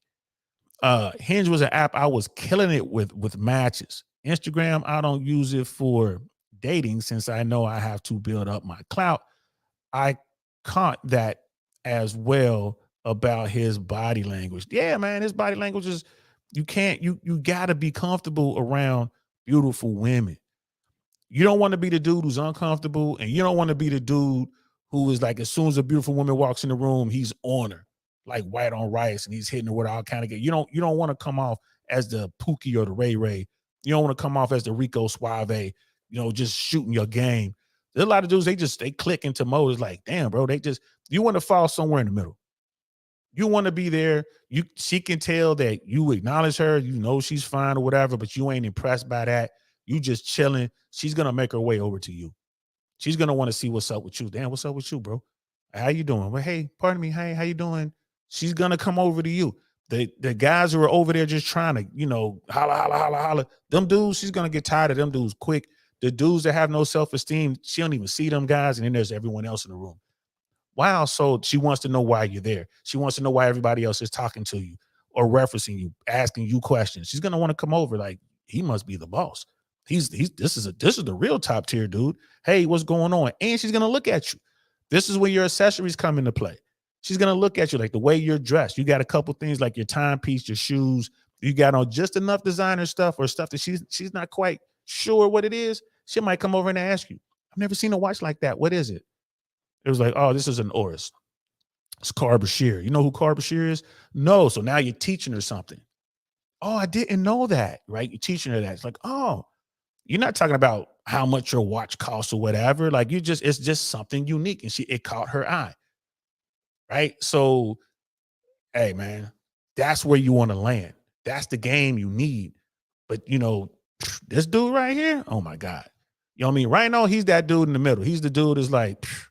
Hinge was an app I was killing it with matches. Instagram, I don't use it for dating since I know I have to build up my clout. I caught that as well about his body language. Yeah, man, his body language is, you got to be comfortable around beautiful women. You don't want to be the dude who's uncomfortable, and you don't want to be the dude who is like, as soon as a beautiful woman walks in the room, he's on her like white on rice, and he's hitting her with all kind of good. You don't want to come off as the Pookie or the Ray Ray. You don't want to come off as the Rico Suave, just shooting your game. There's a lot of dudes, they click into mode. It's like, damn, bro, you want to fall somewhere in the middle. You want to be there. She can tell that you acknowledge her, she's fine or whatever, but you ain't impressed by that. You just chilling. She's going to make her way over to you. She's going to want to see what's up with you. Damn, what's up with you, bro? How you doing? Well, hey, pardon me. Hey, how you doing? She's going to come over to you. The guys who are over there just trying to, holla, holla, holla, holla. Them dudes, she's going to get tired of them dudes quick. The dudes that have no self-esteem, she don't even see them guys, and then there's everyone else in the room. Wow, so she wants to know why you're there. She wants to know why everybody else is talking to you or referencing you, asking you questions. She's going to want to come over like, he must be the boss. This is the real top tier dude. Hey, what's going on? And she's going to look at you. This is where your accessories come into play. She's going to look at you like the way you're dressed. You got a couple things like your timepiece, your shoes. You got on just enough designer stuff or stuff that she's not quite sure what it is. She might come over and ask you, I've never seen a watch like that. What is it? It was like, oh, this is an Oris. It's Carl Bashir. You know who Carl Bashir is? No. So now you're teaching her something. Oh, I didn't know that, right? You're teaching her that. It's like, oh, you're not talking about how much your watch costs or whatever. Like it's just something unique. And it caught her eye. Right. So, hey, man, that's where you want to land. That's the game you need. But, this dude right here, oh, my God. You know what I mean? Rhino, he's that dude in the middle. He's the dude that's like, pfft,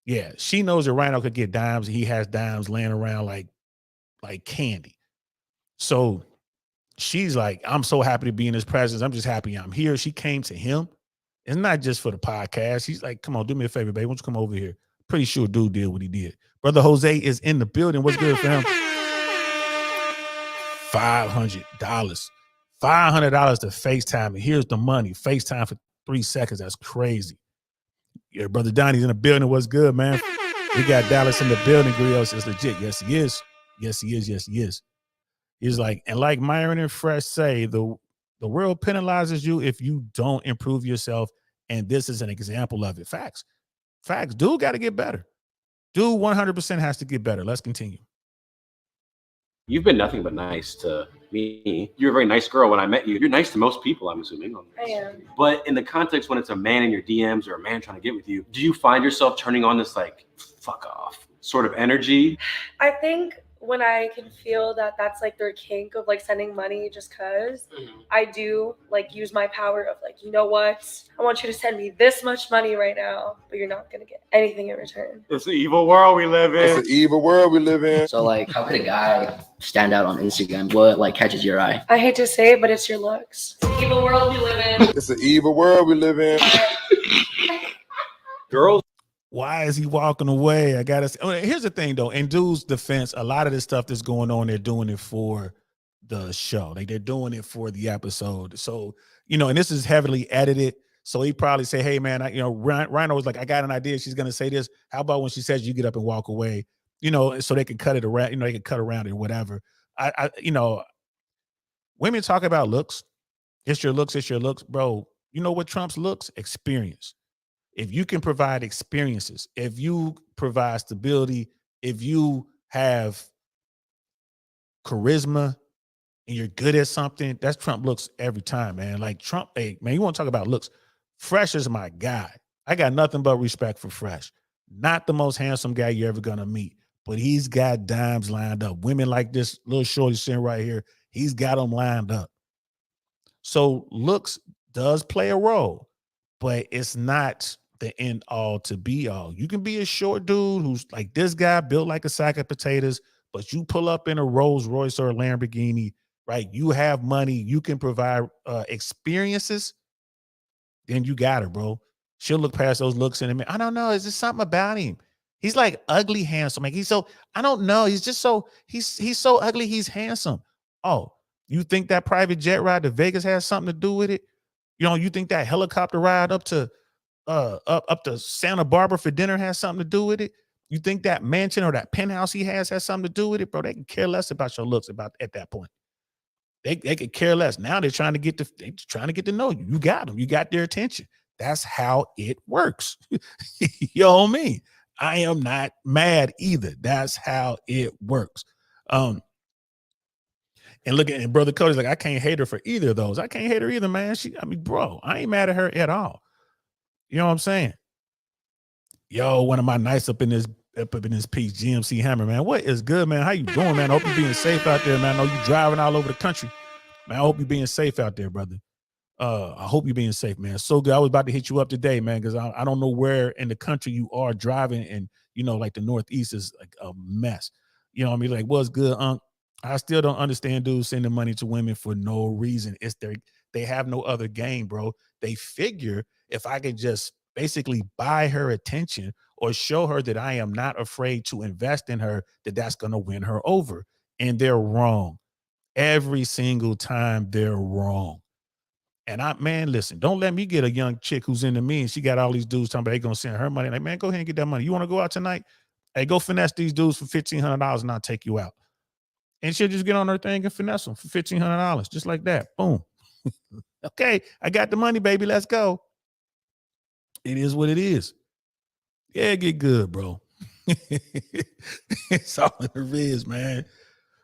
yeah, she knows that Rhino could get dimes. He has dimes laying around like candy. So she's like, I'm so happy to be in his presence. I'm just happy I'm here. She came to him. It's not just for the podcast. She's like, come on, do me a favor, babe. Why don't you come over here? Pretty sure dude did what he did. Brother Jose is in the building. What's good for him? $500. $500 to FaceTime. And here's the money. FaceTime for 3 seconds. That's crazy. Yeah, brother Donnie's in the building. What's good, man? We got Dallas in the building. Grios is legit. Yes, he is. Yes, he is. Yes, he is. He's like, and like Myron and Fresh say, the world penalizes you if you don't improve yourself. And this is an example of it. Facts. Facts. Dude got to get better. Dude 100% has to get better. Let's continue. You've been nothing but nice to me. You're a very nice girl when I met you. You're nice to most people, I'm assuming. I am. But in the context when it's a man in your DMs or a man trying to get with you, do you find yourself turning on this like, fuck off sort of energy? I think when I can feel that that's like their kink of like sending money just because I do like use my power of like, you know what? I want you to send me this much money right now, but you're not going to get anything in return. It's the evil world we live in. It's the evil world we live in. So like, how could a guy stand out on Instagram? What like catches your eye? I hate to say it, but it's your looks. It's the evil world we live in. It's the evil world we live in. Girls. Why is he walking away? I gotta say, here's the thing though. In dude's defense, a lot of this stuff that's going on, they're doing it for the show. Like they're doing it for the episode. So, you know, and this is heavily edited. So he probably say, hey man, Rhino was like, I got an idea. She's going to say this. How about when she says you get up and walk away, you know, so they can cut it around, you know, they can cut around it or whatever. You know, women talk about looks. It's your looks. It's your looks, bro. You know what trumps looks? Experience. If you can provide experiences, if you provide stability, if you have charisma and you're good at something, that's Trump looks every time, man. Like Trump, hey, man, you want to talk about looks. Fresh is my guy. I got nothing but respect for Fresh. Not the most handsome guy you're ever going to meet, but he's got dimes lined up. Women like this little shorty sitting right here, he's got them lined up. So looks does play a role, but it's not the end all to be all. You can be a short dude who's like this guy, built like a sack of potatoes, but you pull up in a Rolls Royce or a Lamborghini, right? You have money, you can provide experiences, then you got her, bro. She'll look past those looks in a minute. I don't know. Is there something about him? He's like ugly handsome. Like he's so, I don't know. He's just so, he's so ugly, he's handsome. Oh, you think that private jet ride to Vegas has something to do with it? You know, you think that helicopter ride up to Santa Barbara for dinner has something to do with it? You think that mansion or that penthouse he has something to do with it, bro? They can care less about your looks about at that point. They could care less. Now they're trying to get to know you. You got them. You got their attention. That's how it works. You know what I mean? I am not mad either. That's how it works. And looking at Brother Cody's like, I can't hate her for either of those. I can't hate her either, man. Bro, I ain't mad at her at all. You know what I'm saying? Yo, one of my nights up in this piece, GMC Hammer, man. What is good, man? How you doing, man? I hope you're being safe out there, man. I know you driving all over the country. Man, I hope you're being safe out there, brother. I hope you're being safe, man. So good. I was about to hit you up today, man, because I don't know where in the country you are driving, and you know, like the Northeast is like a mess. You know what I mean? Like, what's good, Unc? I still don't understand dudes sending money to women for no reason. They have no other game, bro. They figure if I could just basically buy her attention or show her that I am not afraid to invest in her, that's going to win her over. And they're wrong. Every single time they're wrong. And listen, don't let me get a young chick who's into me and she got all these dudes talking about they going to send her money. Like, man, go ahead and get that money. You want to go out tonight? Hey, go finesse these dudes for $1,500 and I'll take you out. And she'll just get on her thing and finesse them for $1,500, just like that. Boom. Okay, I got the money, baby. Let's go. It is what it is. Yeah, get good, bro. It's all in the riz, man.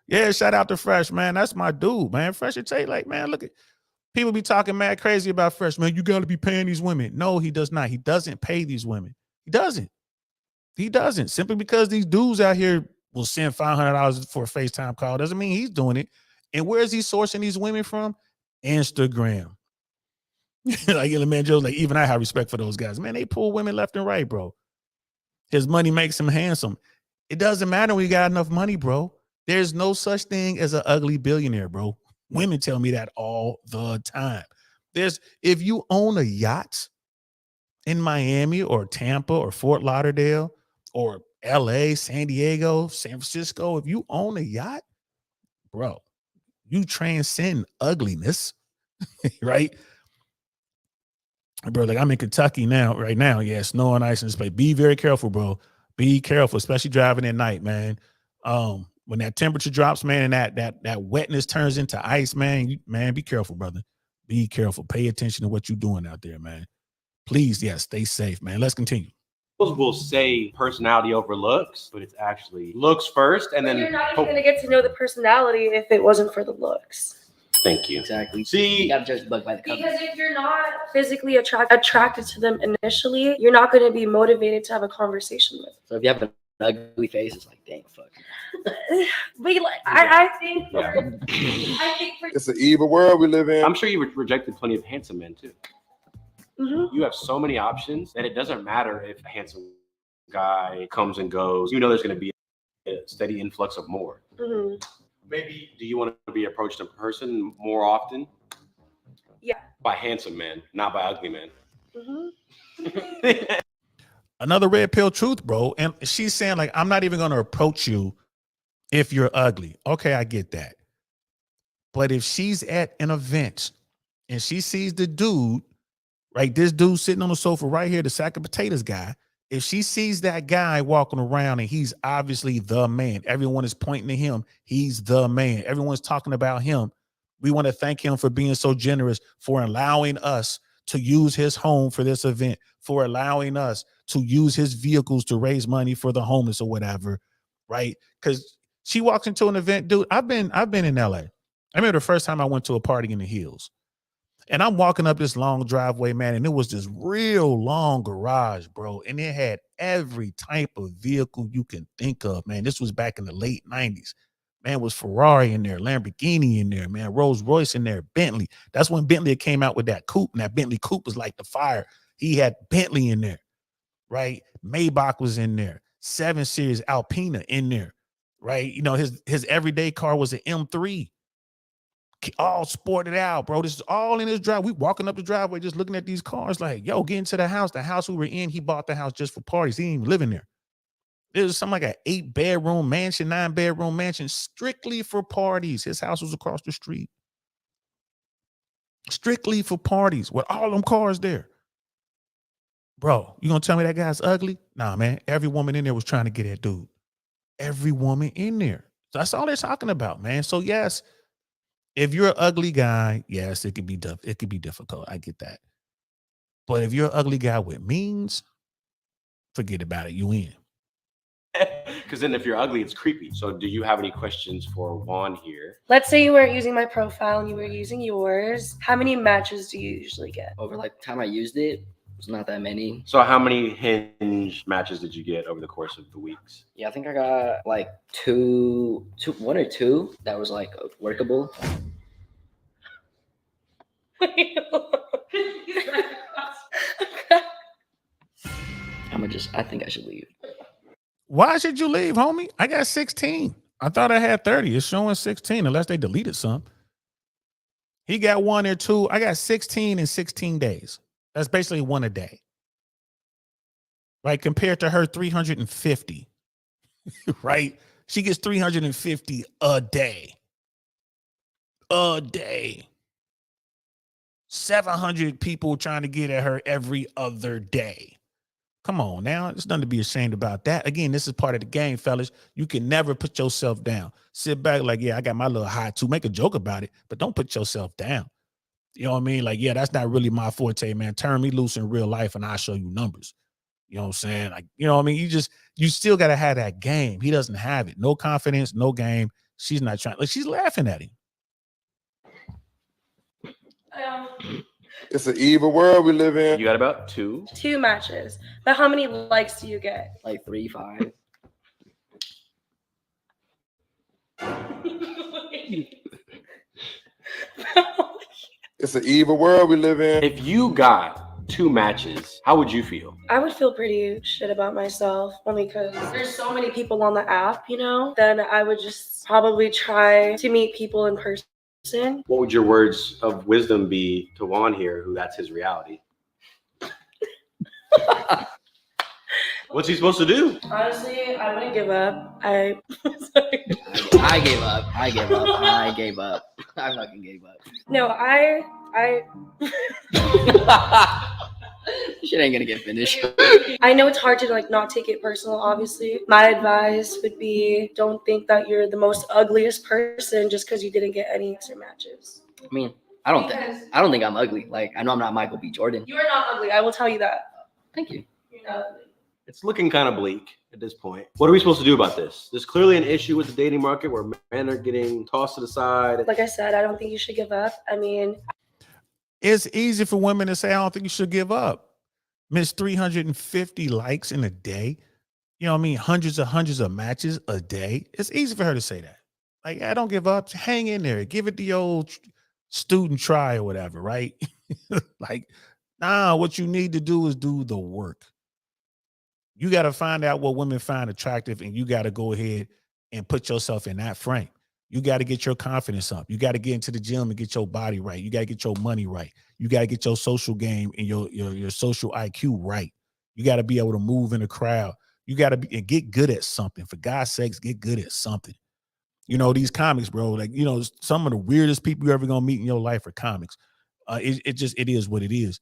Yeah, shout out to Fresh, man. That's my dude, man. Fresh will tell you, like, man, look at people be talking mad crazy about Fresh, man. You got to be paying these women. No, he does not. He doesn't pay these women. He doesn't. He doesn't. Simply because these dudes out here will send $500 for a FaceTime call doesn't mean he's doing it. And where is he sourcing these women from? Instagram. Like the man Joe's like, even I have respect for those guys. Man, they pull women left and right, bro. His money makes him handsome. It doesn't matter when you got enough money, bro. There's no such thing as an ugly billionaire, bro. Women tell me that all the time. If you own a yacht in Miami or Tampa or Fort Lauderdale or LA, San Diego, San Francisco, if you own a yacht, bro, you transcend ugliness, right? Bro, like I'm in Kentucky right now. Yeah, snow and ice in this place. Be very careful, bro. Be careful, especially driving at night, man. When that temperature drops, man, and that wetness turns into ice, man, man, be careful, brother. Be careful. Pay attention to what you're doing out there, man. Please, yeah, stay safe, man. Let's continue. Will say personality over looks, but it's actually looks first, and then you're not even gonna get to know the personality if it wasn't for the looks. Thank you. Exactly. See, You gotta judge the book by the cover. Because if you're not physically attracted to them initially, you're not going to be motivated to have a conversation with them. So if you have an ugly face, it's like, dang, fuck. But I think, Yeah. I think for It's an evil world we live in. I'm sure you rejected plenty of handsome men too. Mhm. You have so many options that it doesn't matter if a handsome guy comes and goes. You know there's going to be a steady influx of more. Mhm. Maybe do you want to be approached in person more often? Yeah. By handsome men, not by ugly men. Mhm. Another red pill truth, bro. And she's saying, like, I'm not even going to approach you if you're ugly. Okay, I get that. But if she's at an event and she sees the dude, right, this dude sitting on the sofa right here, the sack of potatoes guy, if she sees that guy walking around and he's obviously the man, everyone is pointing to him, he's the man, everyone's talking about him. We want to thank him for being so generous, for allowing us to use his home for this event, for allowing us to use his vehicles to raise money for the homeless or whatever, right? Because she walks into an event, dude. I've been in LA. I remember the first time I went to a party in the hills. And I'm walking up this long driveway, man, and it was this real long garage, bro. And it had every type of vehicle you can think of, man. This was back in the late 90s. Man, it was Ferrari in there, Lamborghini in there, man, Rolls Royce in there, Bentley. That's when Bentley came out with that coupe, and that Bentley coupe was like the fire. He had Bentley in there, right? Maybach was in there, 7 Series Alpina in there, right? You know, his everyday car was an M3. All sported out, bro. This is all in his drive. We walking up the driveway, just looking at these cars, like, yo, get into the house. The house we were in, he bought the house just for parties. He didn't even live in there. It was something like an 8-bedroom mansion, 9-bedroom mansion, strictly for parties. His house was across the street. Strictly for parties with all them cars there. Bro, you gonna tell me that guy's ugly? Nah, man. Every woman in there was trying to get that dude. Every woman in there. That's all they're talking about, man. So yes, if you're an ugly guy, yes, it could be difficult. I get that. But if you're an ugly guy with means, forget about it. You in. Because then if you're ugly, it's creepy. So do you have any questions for Juan here? Let's say you weren't using my profile and you were using yours. How many matches do you usually get? Over like the time I used it, it's not that many. So how many Hinge matches did you get over the course of the weeks? Yeah, I think I got like one or two that was like workable. I think I should leave. Why should you leave, homie? I got 16. I thought I had 30. It's showing 16 unless they deleted some. He got 1 or 2. I got 16 in 16 days. That's basically 1 a day. Right? Compared to her 350. Right? She gets 350 a day. A day. 700 people trying to get at her every other day. Come on now. There's nothing to be ashamed about that. Again, this is part of the game, fellas. You can never put yourself down. Sit back like, yeah, I got my little high too. Make a joke about it, but don't put yourself down. You know what I mean? Like, yeah, that's not really my forte, man. Turn me loose in real life and I'll show you numbers. You know what I'm saying? Like, you know what I mean? You still got to have that game. He doesn't have it. No confidence, no game. She's not trying. Like, she's laughing at him. It's an evil world we live in. You got about 2. 2 matches. But how many likes do you get? Like 3, 5. It's an evil world we live in. If you got 2 matches, how would you feel? I would feel pretty shit about myself only because there's so many people on the app, you know, then I would just probably try to meet people in person. What would your words of wisdom be to Juan here, who that's his reality? What's he supposed to do? Honestly, I wouldn't give up. I gave up. I gave up. I fucking gave up. No, I Shit ain't gonna get finished. I know it's hard to like not take it personal, obviously. My advice would be don't think that you're the most ugliest person just because you didn't get any extra matches. I mean, I don't think I'm ugly. Like, I know I'm not Michael B. Jordan. You are not ugly, I will tell you that. Thank you. You're not ugly. It's looking kind of bleak at this point. What are we supposed to do about this? There's clearly an issue with the dating market where men are getting tossed to the side. Like I said, I don't think you should give up. I mean, It's easy for women to say, I don't think you should give up. Miss 350 likes in a day. You know what I mean? Hundreds of matches a day. It's easy for her to say that. Like, I don't give up. Hang in there. Give it the old student try or whatever, right? Like, nah, what you need to do is do the work. You got to find out what women find attractive, and you got to go ahead and put yourself in that frame. You got to get your confidence up. You got to get into the gym and get your body right. You got to get your money right. You got to get your social game and your social IQ right. You got to be able to move in a crowd. You got to get good at something. For God's sakes, get good at something. You know, these comics, bro, like, you know, some of the weirdest people you're ever going to meet in your life are comics. It is what it is.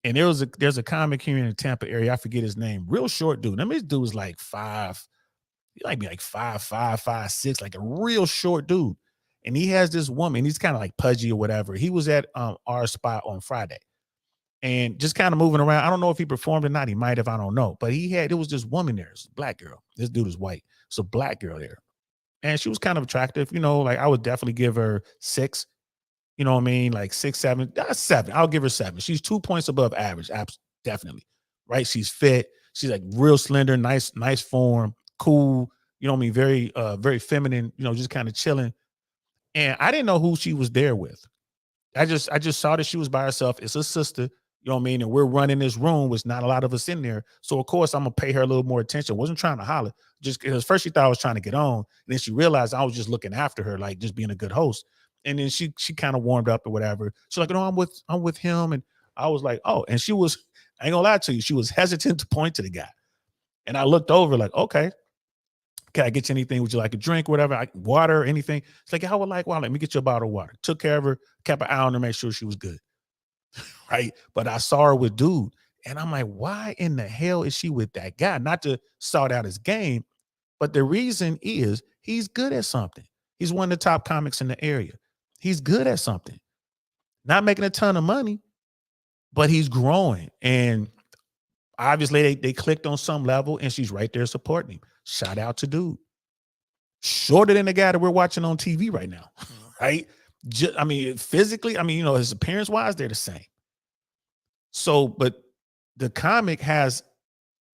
And there's a comic here in the Tampa area. I forget his name. Real short dude. I mean, this dude is like 5. He might be like 5'5", 5'6", like a real short dude. And he has this woman. He's kind of like pudgy or whatever. He was at our spot on Friday and just kind of moving around. I don't know if he performed or not. He might have. I don't know. But there was this woman there. It's a black girl. This dude is white. It's a black girl there. And she was kind of attractive. You know, like I would definitely give her 6. You know what I mean? Like 6, 7. That's 7. I'll give her 7. She's 2 points above average. Definitely. Right? She's fit. She's like real slender, nice form, cool. You know what I mean? Very feminine, you know, just kind of chilling. And I didn't know who she was there with. I just saw that she was by herself. It's a sister, you know what I mean? And we're running this room with not a lot of us in there. So of course I'm gonna pay her a little more attention. Wasn't trying to holler, just because first she thought I was trying to get on. And then she realized I was just looking after her, like just being a good host. And then she kind of warmed up or whatever. She's like, no, I'm with him. And I was like, oh, and she was, I ain't gonna lie to you, she was hesitant to point to the guy. And I looked over like, okay, can I get you anything? Would you like a drink, whatever? Water, anything? It's like, I would like water. Let me get you a bottle of water. Took care of her, kept an eye on her, make sure she was good. Right? But I saw her with dude. And I'm like, why in the hell is she with that guy? Not to start out his game, but the reason is he's good at something. He's one of the top comics in the area. He's good at something. Not making a ton of money, but he's growing. And obviously they clicked on some level and she's right there supporting him. Shout out to dude. Shorter than the guy that we're watching on TV right now, right? I mean, physically, I mean, you know, his appearance wise, they're the same. So, but the comic has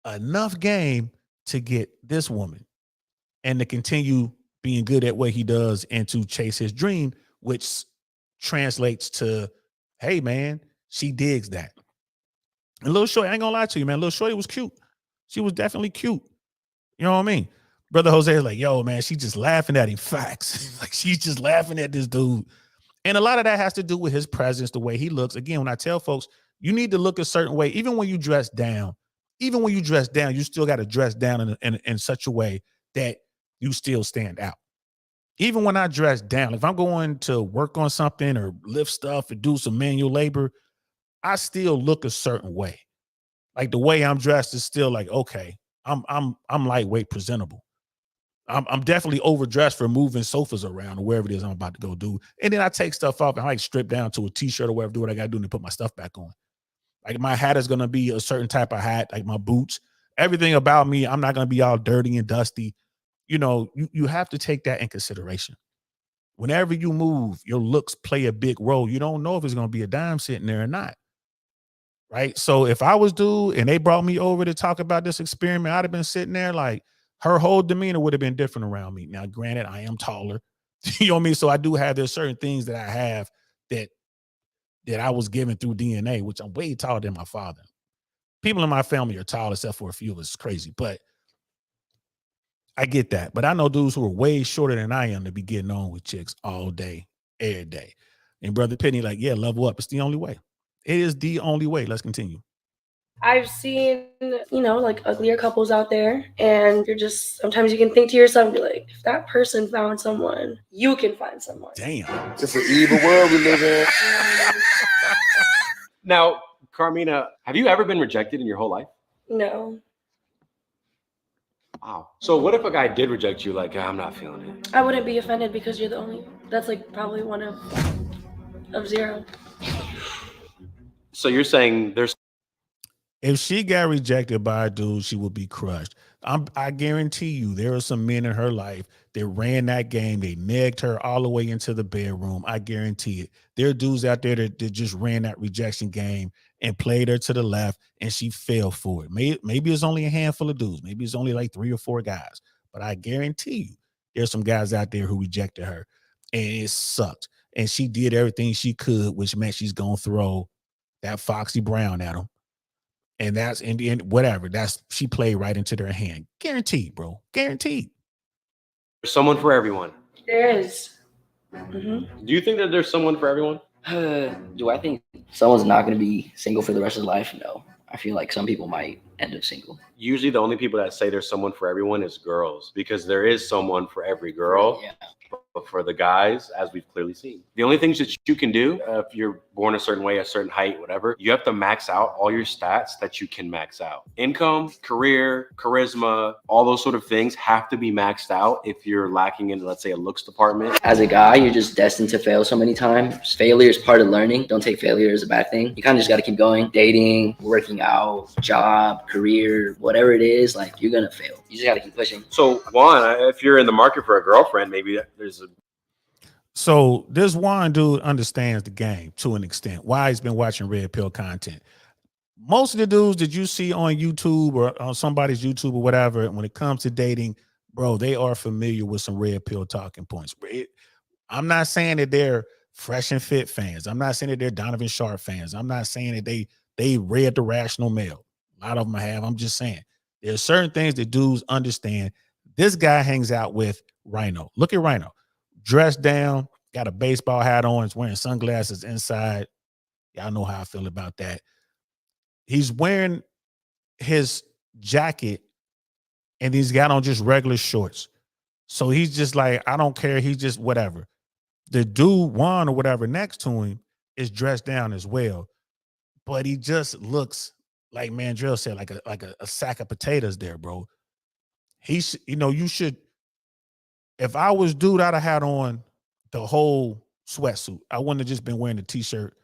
enough game to get this woman and to continue being good at what he does and to chase his dream, which translates to, hey, man, she digs that. And Little Shorty, I ain't gonna lie to you, man. Little Shorty was cute. She was definitely cute. You know what I mean? Brother Jose is like, yo, man, she just laughing at him. Facts. Like, she's just laughing at this dude. And a lot of that has to do with his presence, the way he looks. Again, when I tell folks, you need to look a certain way, even when you dress down. Even when you dress down, you still got to dress down in such a way that you still stand out. Even when I dress down, if I'm going to work on something or lift stuff or do some manual labor, I still look a certain way. Like the way I'm dressed is still like, okay, I'm lightweight presentable. I'm definitely overdressed for moving sofas around or wherever it is I'm about to go do. And then I take stuff off and I like strip down to a t-shirt or whatever, do what I got to do and then put my stuff back on. Like my hat is going to be a certain type of hat, like my boots, everything about me. I'm not going to be all dirty and dusty. You know, you have to take that in consideration. Whenever you move, your looks play a big role. You don't know if it's going to be a dime sitting there or not. Right. So if I was dude and they brought me over to talk about this experiment, I'd have been sitting there like her whole demeanor would have been different around me. Now, granted, I am taller. You know what I mean? So I do have, there's certain things that I have that that I was given through DNA, which I'm way taller than my father. People in my family are tall, except for a few of us. It's crazy, but I get that. But I know dudes who are way shorter than I am to be getting on with chicks all day, every day. And Brother Penny, like, yeah, level up. It's the only way. It is the only way. Let's continue. I've seen, like uglier couples out there, and you're just, sometimes you can think to yourself, you're like, if that person found someone, you can find someone. Damn. It's an evil world we live in. Now, Carmina, have you ever been rejected in your whole life? No, Wow. So what if a guy did reject you, like, I'm not feeling it? I wouldn't be offended because you're the only, that's like probably one of zero. So you're saying there's If she got rejected by a dude, she would be crushed. I guarantee you there are some men in her life that ran that game. They negged her all the way into the bedroom. I guarantee it. There are dudes out there that just ran that rejection game and played her to the left, and she fell for it. Maybe it's only a handful of dudes. Maybe it's only like 3 or 4 guys. But I guarantee you there's some guys out there who rejected her, and it sucked. And she did everything she could, which meant she's going to throw that Foxy Brown at him. And that's in the end, whatever. She played right into their hand. Guaranteed, bro. Guaranteed. someone for everyone. There is. Mm-hmm. Do you think that there's someone for everyone? Do I think someone's not going to be single for the rest of their life? No. I feel like some people might end up single. Usually the only people that say there's someone for everyone is girls, because there is someone for every girl. Yeah. But for the guys, as we've clearly seen, the only things that you can do if you're born a certain way, a certain height, whatever, you have to max out all your stats that you can max out. Income, career, charisma, all those sort of things have to be maxed out if you're lacking in, let's say, a looks department. As a guy, you're just destined to fail so many times. Failure is part of learning. Don't take failure as a bad thing. You kind of just got to keep going. Dating, working out, job, career, whatever it is, like, you're going to fail. You just got to keep pushing. So one, if you're in the market for a girlfriend, maybe there's a So this one dude understands the game to an extent. Why he's been watching Red Pill content. Most of the dudes that you see on YouTube or on somebody's YouTube or whatever, when it comes to dating, bro, they are familiar with some Red Pill talking points. I'm not saying that they're Fresh and Fit fans. I'm not saying that they're Donovan Sharp fans. I'm not saying that they read The Rational Male. A lot of them have. I'm just saying there's certain things that dudes understand. This guy hangs out with Rhino. Look at Rhino. Dressed down, got a baseball hat on, is wearing sunglasses inside. Y'all know how I feel about that. He's wearing his jacket and he's got on just regular shorts. So he's just like, I don't care. He's just whatever. The dude, Juan or whatever, next to him is dressed down as well. But he just looks like Mandrell said, like a sack of potatoes there, bro. He's, you should, if I was dude, I'd have had on the whole sweatsuit. I wouldn't have just been wearing the t-shirt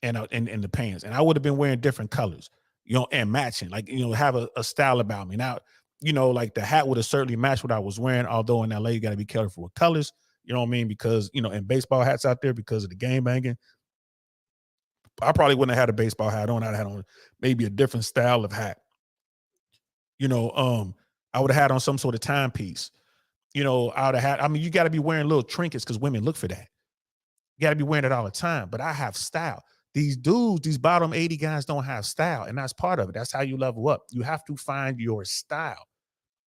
and the pants. And I would have been wearing different colors, and matching, like, have a style about me. Now, like the hat would have certainly matched what I was wearing, although in LA, you got to be careful with colors, you know what I mean? Because, in baseball hats out there, because of the game banging, I probably wouldn't have had a baseball hat on. I'd have had on maybe a different style of hat. I would have had on some sort of timepiece. I would have had, you got to be wearing little trinkets because women look for that. You got to be wearing it all the time. But I have style. These dudes, these bottom 80 guys don't have style. And that's part of it. That's how you level up. You have to find your style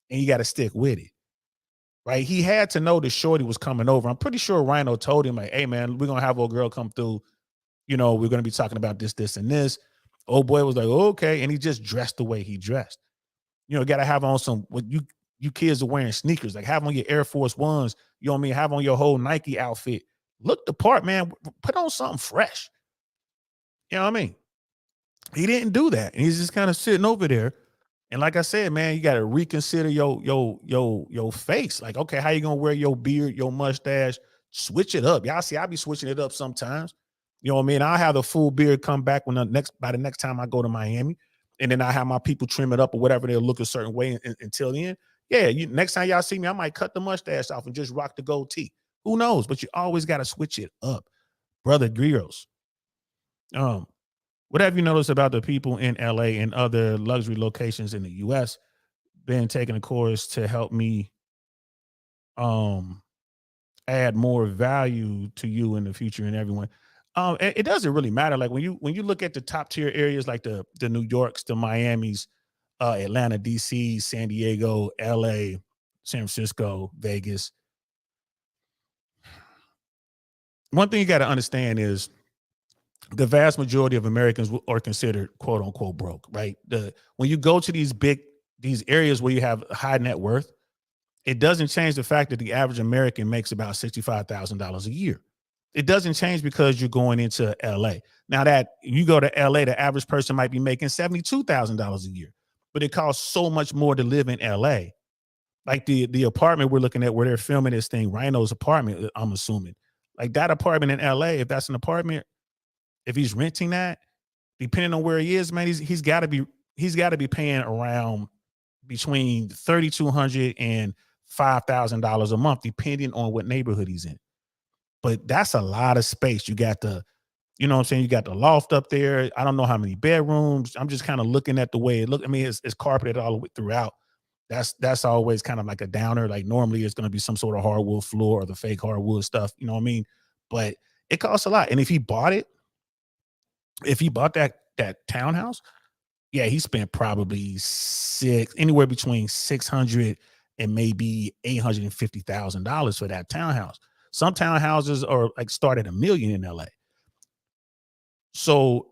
and you got to stick with it. Right? He had to know the shorty was coming over. I'm pretty sure Rhino told him, like, hey, man, we're going to have old girl come through. We're going to be talking about this, this, and this. Old boy was like, okay. And he just dressed the way he dressed. Got to have on some, what you kids are wearing sneakers, like have on your Air Force Ones, you know what I mean? Have on your whole Nike outfit. Look the part, man. Put on something fresh. You know what I mean? He didn't do that. And he's just kind of sitting over there. And like I said, man, you got to reconsider your face. Like, okay, how you going to wear your beard, your mustache? Switch it up. Y'all see, I be switching it up sometimes. You know what I mean? I'll have the full beard come back by the next time I go to Miami. And then I have my people trim it up or whatever. They'll look a certain way until the end. Yeah, next time y'all see me, I might cut the mustache off and just rock the gold tee. Who knows? But you always got to switch it up. Brother Grios. What have you noticed about the people in LA and other luxury locations in the US been taking a course to help me add more value to you in the future and everyone? It doesn't really matter. Like when you look at the top tier areas like the New Yorks, the Miamis, Atlanta, DC, San Diego, LA, San Francisco, Vegas. One thing you got to understand is the vast majority of Americans are considered quote unquote broke, right? When you go to these areas where you have high net worth, it doesn't change the fact that the average American makes about $65,000 a year. It doesn't change because you're going into LA. Now that you go to LA, the average person might be making $72,000 a year, but it costs so much more to live in LA. Like the apartment we're looking at where they're filming this thing, Rhino's apartment, I'm assuming. Like that apartment in LA, if that's an apartment, if he's renting that, depending on where he is, man, he's got to be paying around between $3,200 and $5,000 a month, depending on what neighborhood he's in. But that's a lot of space. You got the, you know what I'm saying? You got the loft up there. I don't know how many bedrooms. I'm just kind of looking at the way it looks. I mean, it's carpeted all the way throughout. That's always kind of like a downer. Like normally it's going to be some sort of hardwood floor or the fake hardwood stuff. You know what I mean? But it costs a lot. And if he bought that townhouse, yeah, he spent probably anywhere between $600 and maybe $850,000 for that townhouse. Some townhouses are like start at $1 million in LA. So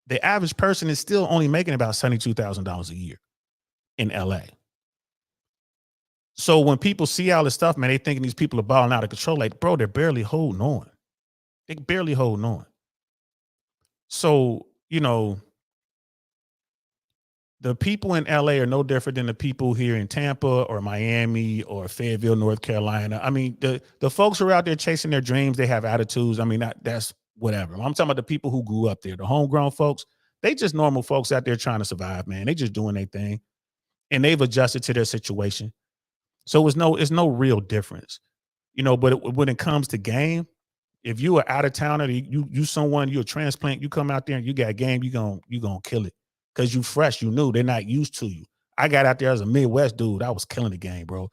the average person is still only making about $72,000 a year in LA. So when people see all this stuff, man, they thinking these people are balling out of control. Like, bro, they're barely holding on. They barely holding on. So, you know, the people in LA are no different than the people here in Tampa or Miami or Fayetteville, North Carolina. I mean, the folks who are out there chasing their dreams, they have attitudes. I mean, that's whatever. I'm talking about the people who grew up there, the homegrown folks. They just normal folks out there trying to survive, man. They just doing their thing, and they've adjusted to their situation. So it's no real difference, you know. But when it comes to game, if you are out of towner, you're a transplant, you come out there and you got game, you gonna kill it. Because you fresh, you new, they're not used to you. I got out there as a Midwest dude. I was killing the game, bro.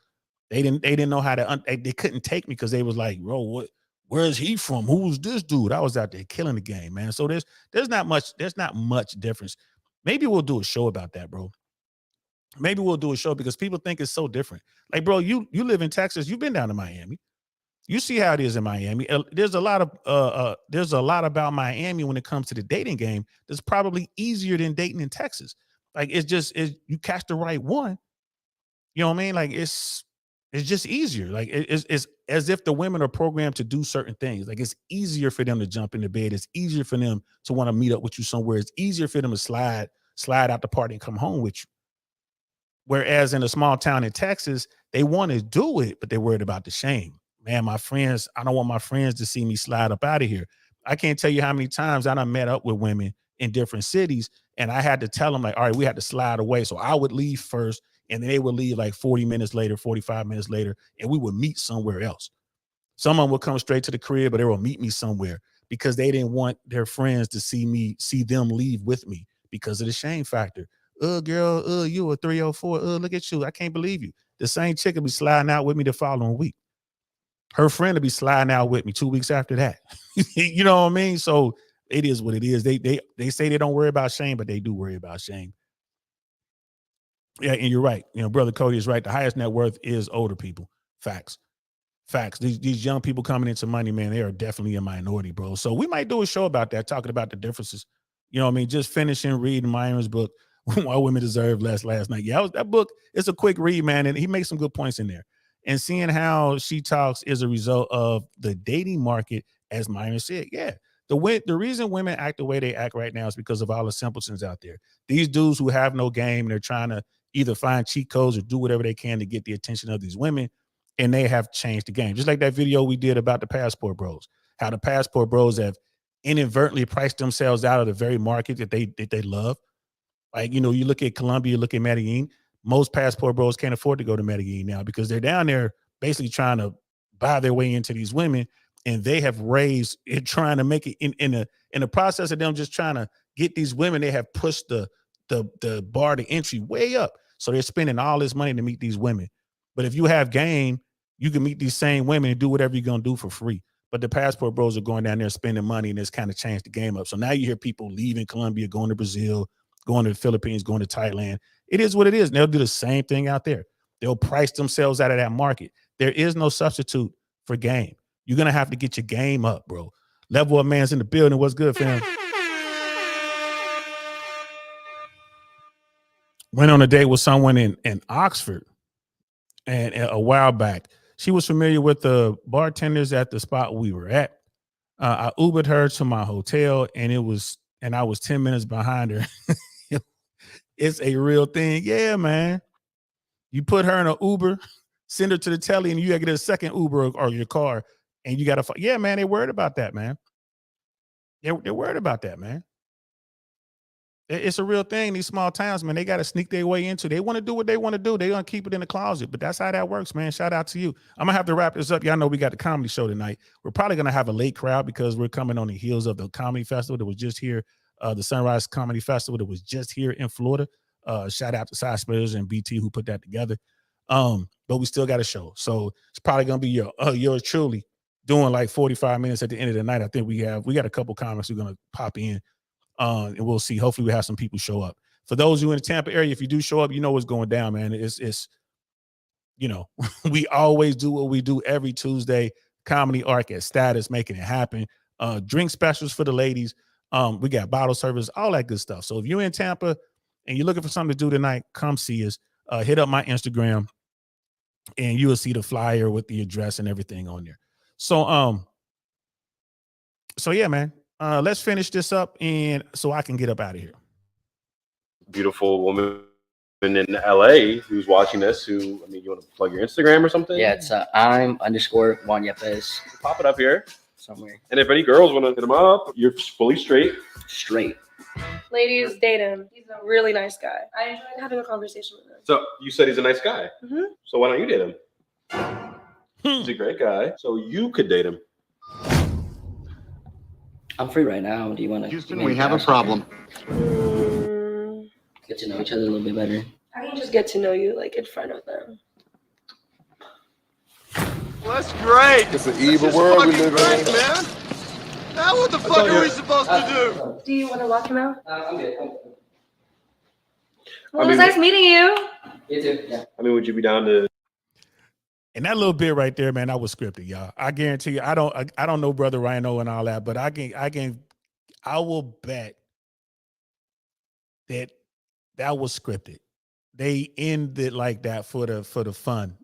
They didn't know how to, they couldn't take me because they was like, bro, where is he from? Who's this dude? I was out there killing the game, man. So there's not much difference. Maybe we'll do a show about that, bro. Maybe we'll do a show because people think it's so different. Like, bro, you live in Texas, you've been down to Miami. You see how it is in Miami. There's a lot about Miami when it comes to the dating game that's probably easier than dating in Texas. Like you catch the right one. You know what I mean? Like it's just easier. Like it's as if the women are programmed to do certain things. Like it's easier for them to jump into bed. It's easier for them to want to meet up with you somewhere. It's easier for them to slide out the party and come home with you. Whereas in a small town in Texas, they want to do it, but they're worried about the shame. Man, I don't want my friends to see me slide up out of here. I can't tell you how many times I done met up with women in different cities and I had to tell them like, all right, we had to slide away. So I would leave first and they would leave like 40 minutes later, 45 minutes later, and we would meet somewhere else. Someone would come straight to the crib, but they will meet me somewhere because they didn't want their friends to see them leave with me because of the shame factor. Girl, you a 304. Look at you. I can't believe you. The same chick will be sliding out with me the following week. Her friend will be sliding out with me 2 weeks after that. You know what I mean? So it is what it is. They say they don't worry about shame, but they do worry about shame. Yeah, and you're right. You know, Brother Cody is right. The highest net worth is older people. Facts. These young people coming into money, man, they are definitely a minority, bro. So we might do a show about that, talking about the differences. You know what I mean? Just finishing reading Myron's book, Why Women Deserve Less, last night. Yeah, that book, it's a quick read, man, and he makes some good points in there. And seeing how she talks is a result of the dating market, as Myron said. Yeah, the reason women act the way they act right now is because of all the simpletons out there. These dudes who have no game, they're trying to either find cheat codes or do whatever they can to get the attention of these women, and they have changed the game. Just like that video we did about the passport bros, how the passport bros have inadvertently priced themselves out of the very market that they love. Like, you know, you look at Colombia, you look at Medellin, most passport bros can't afford to go to Medellin now because they're down there basically trying to buy their way into these women, and they have raised it, trying to make it in the process of them just trying to get these women. They have pushed the bar to entry way up, so they're spending all this money to meet these women. But if you have game, you can meet these same women and do whatever you're gonna do for free. But the passport bros are going down there spending money, and it's kind of changed the game up. So now you hear people leaving Colombia, going to Brazil, going to the Philippines, going to Thailand. It is what it is. And they'll do the same thing out there. They'll price themselves out of that market. There is no substitute for game. You're going to have to get your game up, bro. Level Up Man's in the building. What's good, fam? Went on a date with someone in Oxford and a while back. She was familiar with the bartenders at the spot we were at. I Ubered her to my hotel, and I was 10 minutes behind her. It's a real thing. Yeah, man. You put her in an Uber, send her to the telly, and you gotta get a second Uber or your car, and you gotta. Yeah, man. They're worried about that, man. They're worried about that, man. It's a real thing. These small towns, man, they got to sneak their way into. They want to do what they want to do. They're going to keep it in the closet, but that's how that works, man. Shout out to you. I'm going to have to wrap this up. Y'all know we got the comedy show tonight. We're probably going to have a late crowd because we're coming on the heels of the comedy festival that was just here, the Sunrise Comedy Festival that was just here in Florida. Shout out to Side Splitters and BT who put that together. But we still got a show. So it's probably going to be yours truly doing like 45 minutes at the end of the night. I think we got a couple comics who are going to pop in. And we'll see. Hopefully we have some people show up. For those who are in the Tampa area, if you do show up, you know what's going down, man. It's we always do what we do every Tuesday. Comedy Arc at Status, making it happen. Drink specials for the ladies. We got bottle service, all that good stuff. So if you're in Tampa and you're looking for something to do tonight, come see us. Hit up my Instagram and you will see the flyer with the address and everything on there. So yeah, man. Let's finish this up and so I can get up out of here. Beautiful woman in LA who's watching this. You want to plug your Instagram or something? Yeah, it's I'm_Juan Yepes. Pop it up here somewhere. And if any girls want to hit him up, you're fully straight. Straight. Ladies, date him. He's a really nice guy. I enjoyed having a conversation with him. So you said he's a nice guy. Mm-hmm. So why don't you date him? He's a great guy. So you could date him. I'm free right now. Do you want to? Houston, we have a problem. Get to know each other a little bit better. I can just get to know you like in front of them. Well, that's great. It's an evil world we live Great, in. man. Now what the fuck are we supposed to do? Do you want to lock him out? I'm good. Well, it was nice meeting you. You too. Yeah. I mean, would you be down to? And that little bit right there, man, that was scripted, y'all. I guarantee you, I don't know Brother Rhino and all that, but I will bet that was scripted. They ended like that for the fun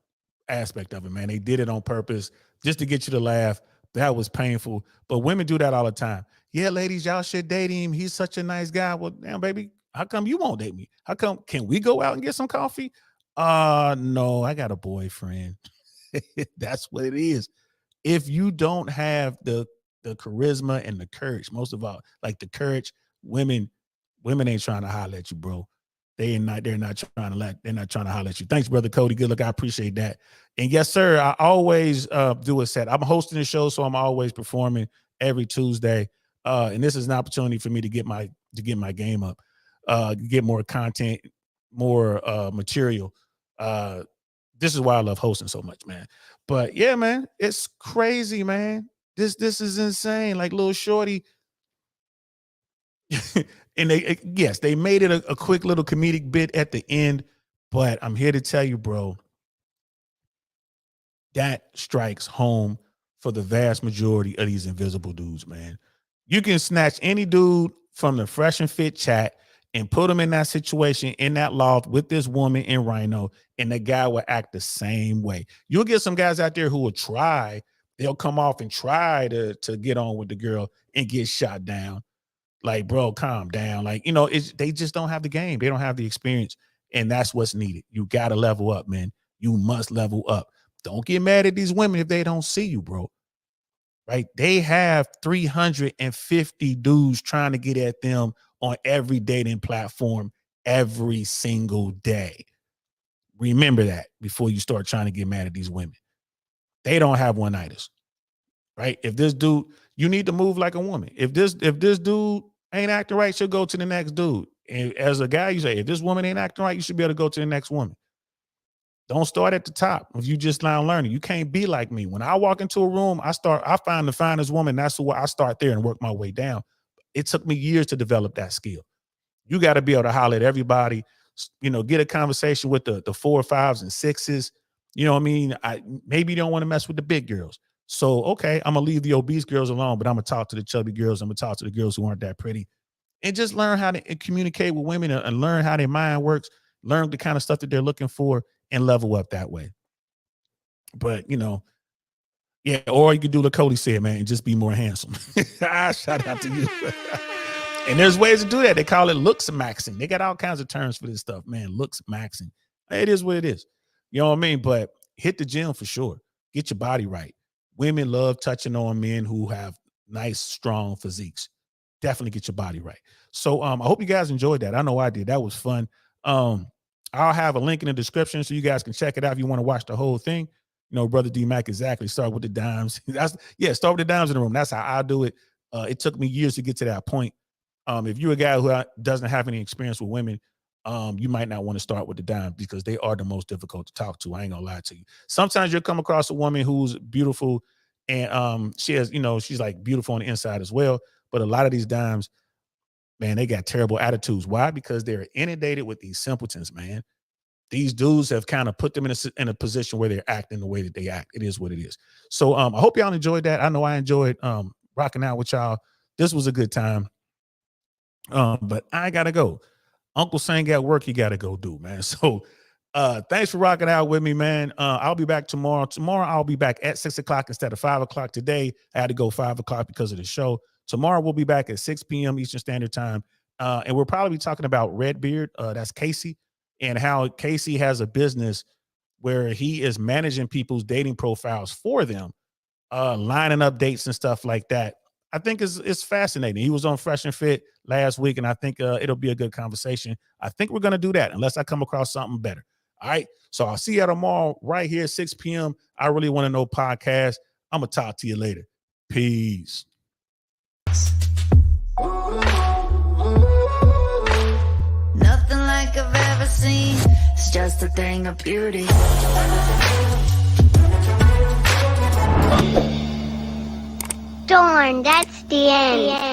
aspect of it, man. They did it on purpose just to get you to laugh. That was painful. But women do that all the time. Yeah, ladies, y'all should date him. He's such a nice guy. Well, damn, baby, how come you won't date me? How come? Can we go out and get some coffee? No, I got a boyfriend. That's what it is. If you don't have the charisma and the courage, most of all, like the courage, women ain't trying to holler at you, bro. They're not trying to holler at you. Thanks, brother Cody. Good luck. I appreciate that. And yes, sir, I always do a set. I'm hosting the show, so I'm always performing every Tuesday. And this is an opportunity for me to get my game up, get more content, more material. This is why I love hosting so much, man. But yeah, man, it's crazy, man. This is insane. Like little shorty. And they made it a quick little comedic bit at the end, but I'm here to tell you, bro, that strikes home for the vast majority of these invisible dudes, man. You can snatch any dude from the Fresh and Fit chat and put him in that situation, in that loft with this woman in Rhino, and the guy will act the same way. You'll get some guys out there who will try. They'll come off and try to get on with the girl and get shot down. Like, bro, calm down. Like, they just don't have the game. They don't have the experience. And that's what's needed. You got to level up, man. You must level up. Don't get mad at these women if they don't see you, bro. Right? They have 350 dudes trying to get at them on every dating platform every single day. Remember that before you start trying to get mad at these women. They don't have one-nighters. Right? If this dude, you need to move like a woman. If this dude ain't acting right, she'll go to the next dude. And as a guy, you say, if this woman ain't acting right, you should be able to go to the next woman. Don't start at the top. If you just now learning, you can't be like me. When I walk into a room, I find the finest woman. That's who I start there and work my way down. It took me years to develop that skill. You got to be able to holler at everybody, get a conversation with the 4, 5s, and 6s. You know what I mean? Maybe you don't want to mess with the big girls. So, okay, I'm going to leave the obese girls alone, but I'm going to talk to the chubby girls. I'm going to talk to the girls who aren't that pretty and just learn how to communicate with women and learn how their mind works, learn the kind of stuff that they're looking for and level up that way. But, yeah, or you could do what Cody said, man, and just be more handsome. Shout out to you. And there's ways to do that. They call it looks maxing. They got all kinds of terms for this stuff, man. Looks maxing. It is what it is. You know what I mean? But hit the gym for sure. Get your body right. Women love touching on men who have nice, strong physiques. Definitely get your body right. So I hope you guys enjoyed that. I know I did. That was fun. I'll have a link in the description so you guys can check it out if you want to watch the whole thing. Brother D-Mac, exactly. Start with the dimes. Start with the dimes in the room. That's how I do it. It took me years to get to that point. If you're a guy who doesn't have any experience with women, you might not want to start with the dimes because they are the most difficult to talk to. I ain't gonna lie to you. Sometimes you'll come across a woman who's beautiful and she has, she's like beautiful on the inside as well. But a lot of these dimes, man, they got terrible attitudes. Why? Because they're inundated with these simpletons, man. These dudes have kind of put them in a position where they're acting the way that they act. It is what it is. So I hope y'all enjoyed that. I know I enjoyed rocking out with y'all. This was a good time. But I gotta go. Uncle sang at work, he gotta go do, man. So thanks for rocking out with me, man. I'll be back tomorrow. Tomorrow I'll be back at 6 o'clock instead of 5 o'clock. Today I had to go 5 o'clock because of the show. Tomorrow we'll be back at 6 p.m. Eastern Standard Time. And we'll probably be talking about Redbeard. That's Casey, and how Casey has a business where he is managing people's dating profiles for them, lining up dates and stuff like that. I think it's fascinating. He was on Fresh and Fit last week, and I think it'll be a good conversation. I think we're going to do that unless I come across something better. All right. So I'll see you tomorrow right here, 6 p.m. I Really Want to Know podcast. I'm going to talk to you later. Peace. Nothing like I've ever seen. It's just a thing of beauty. Darn, that's the end.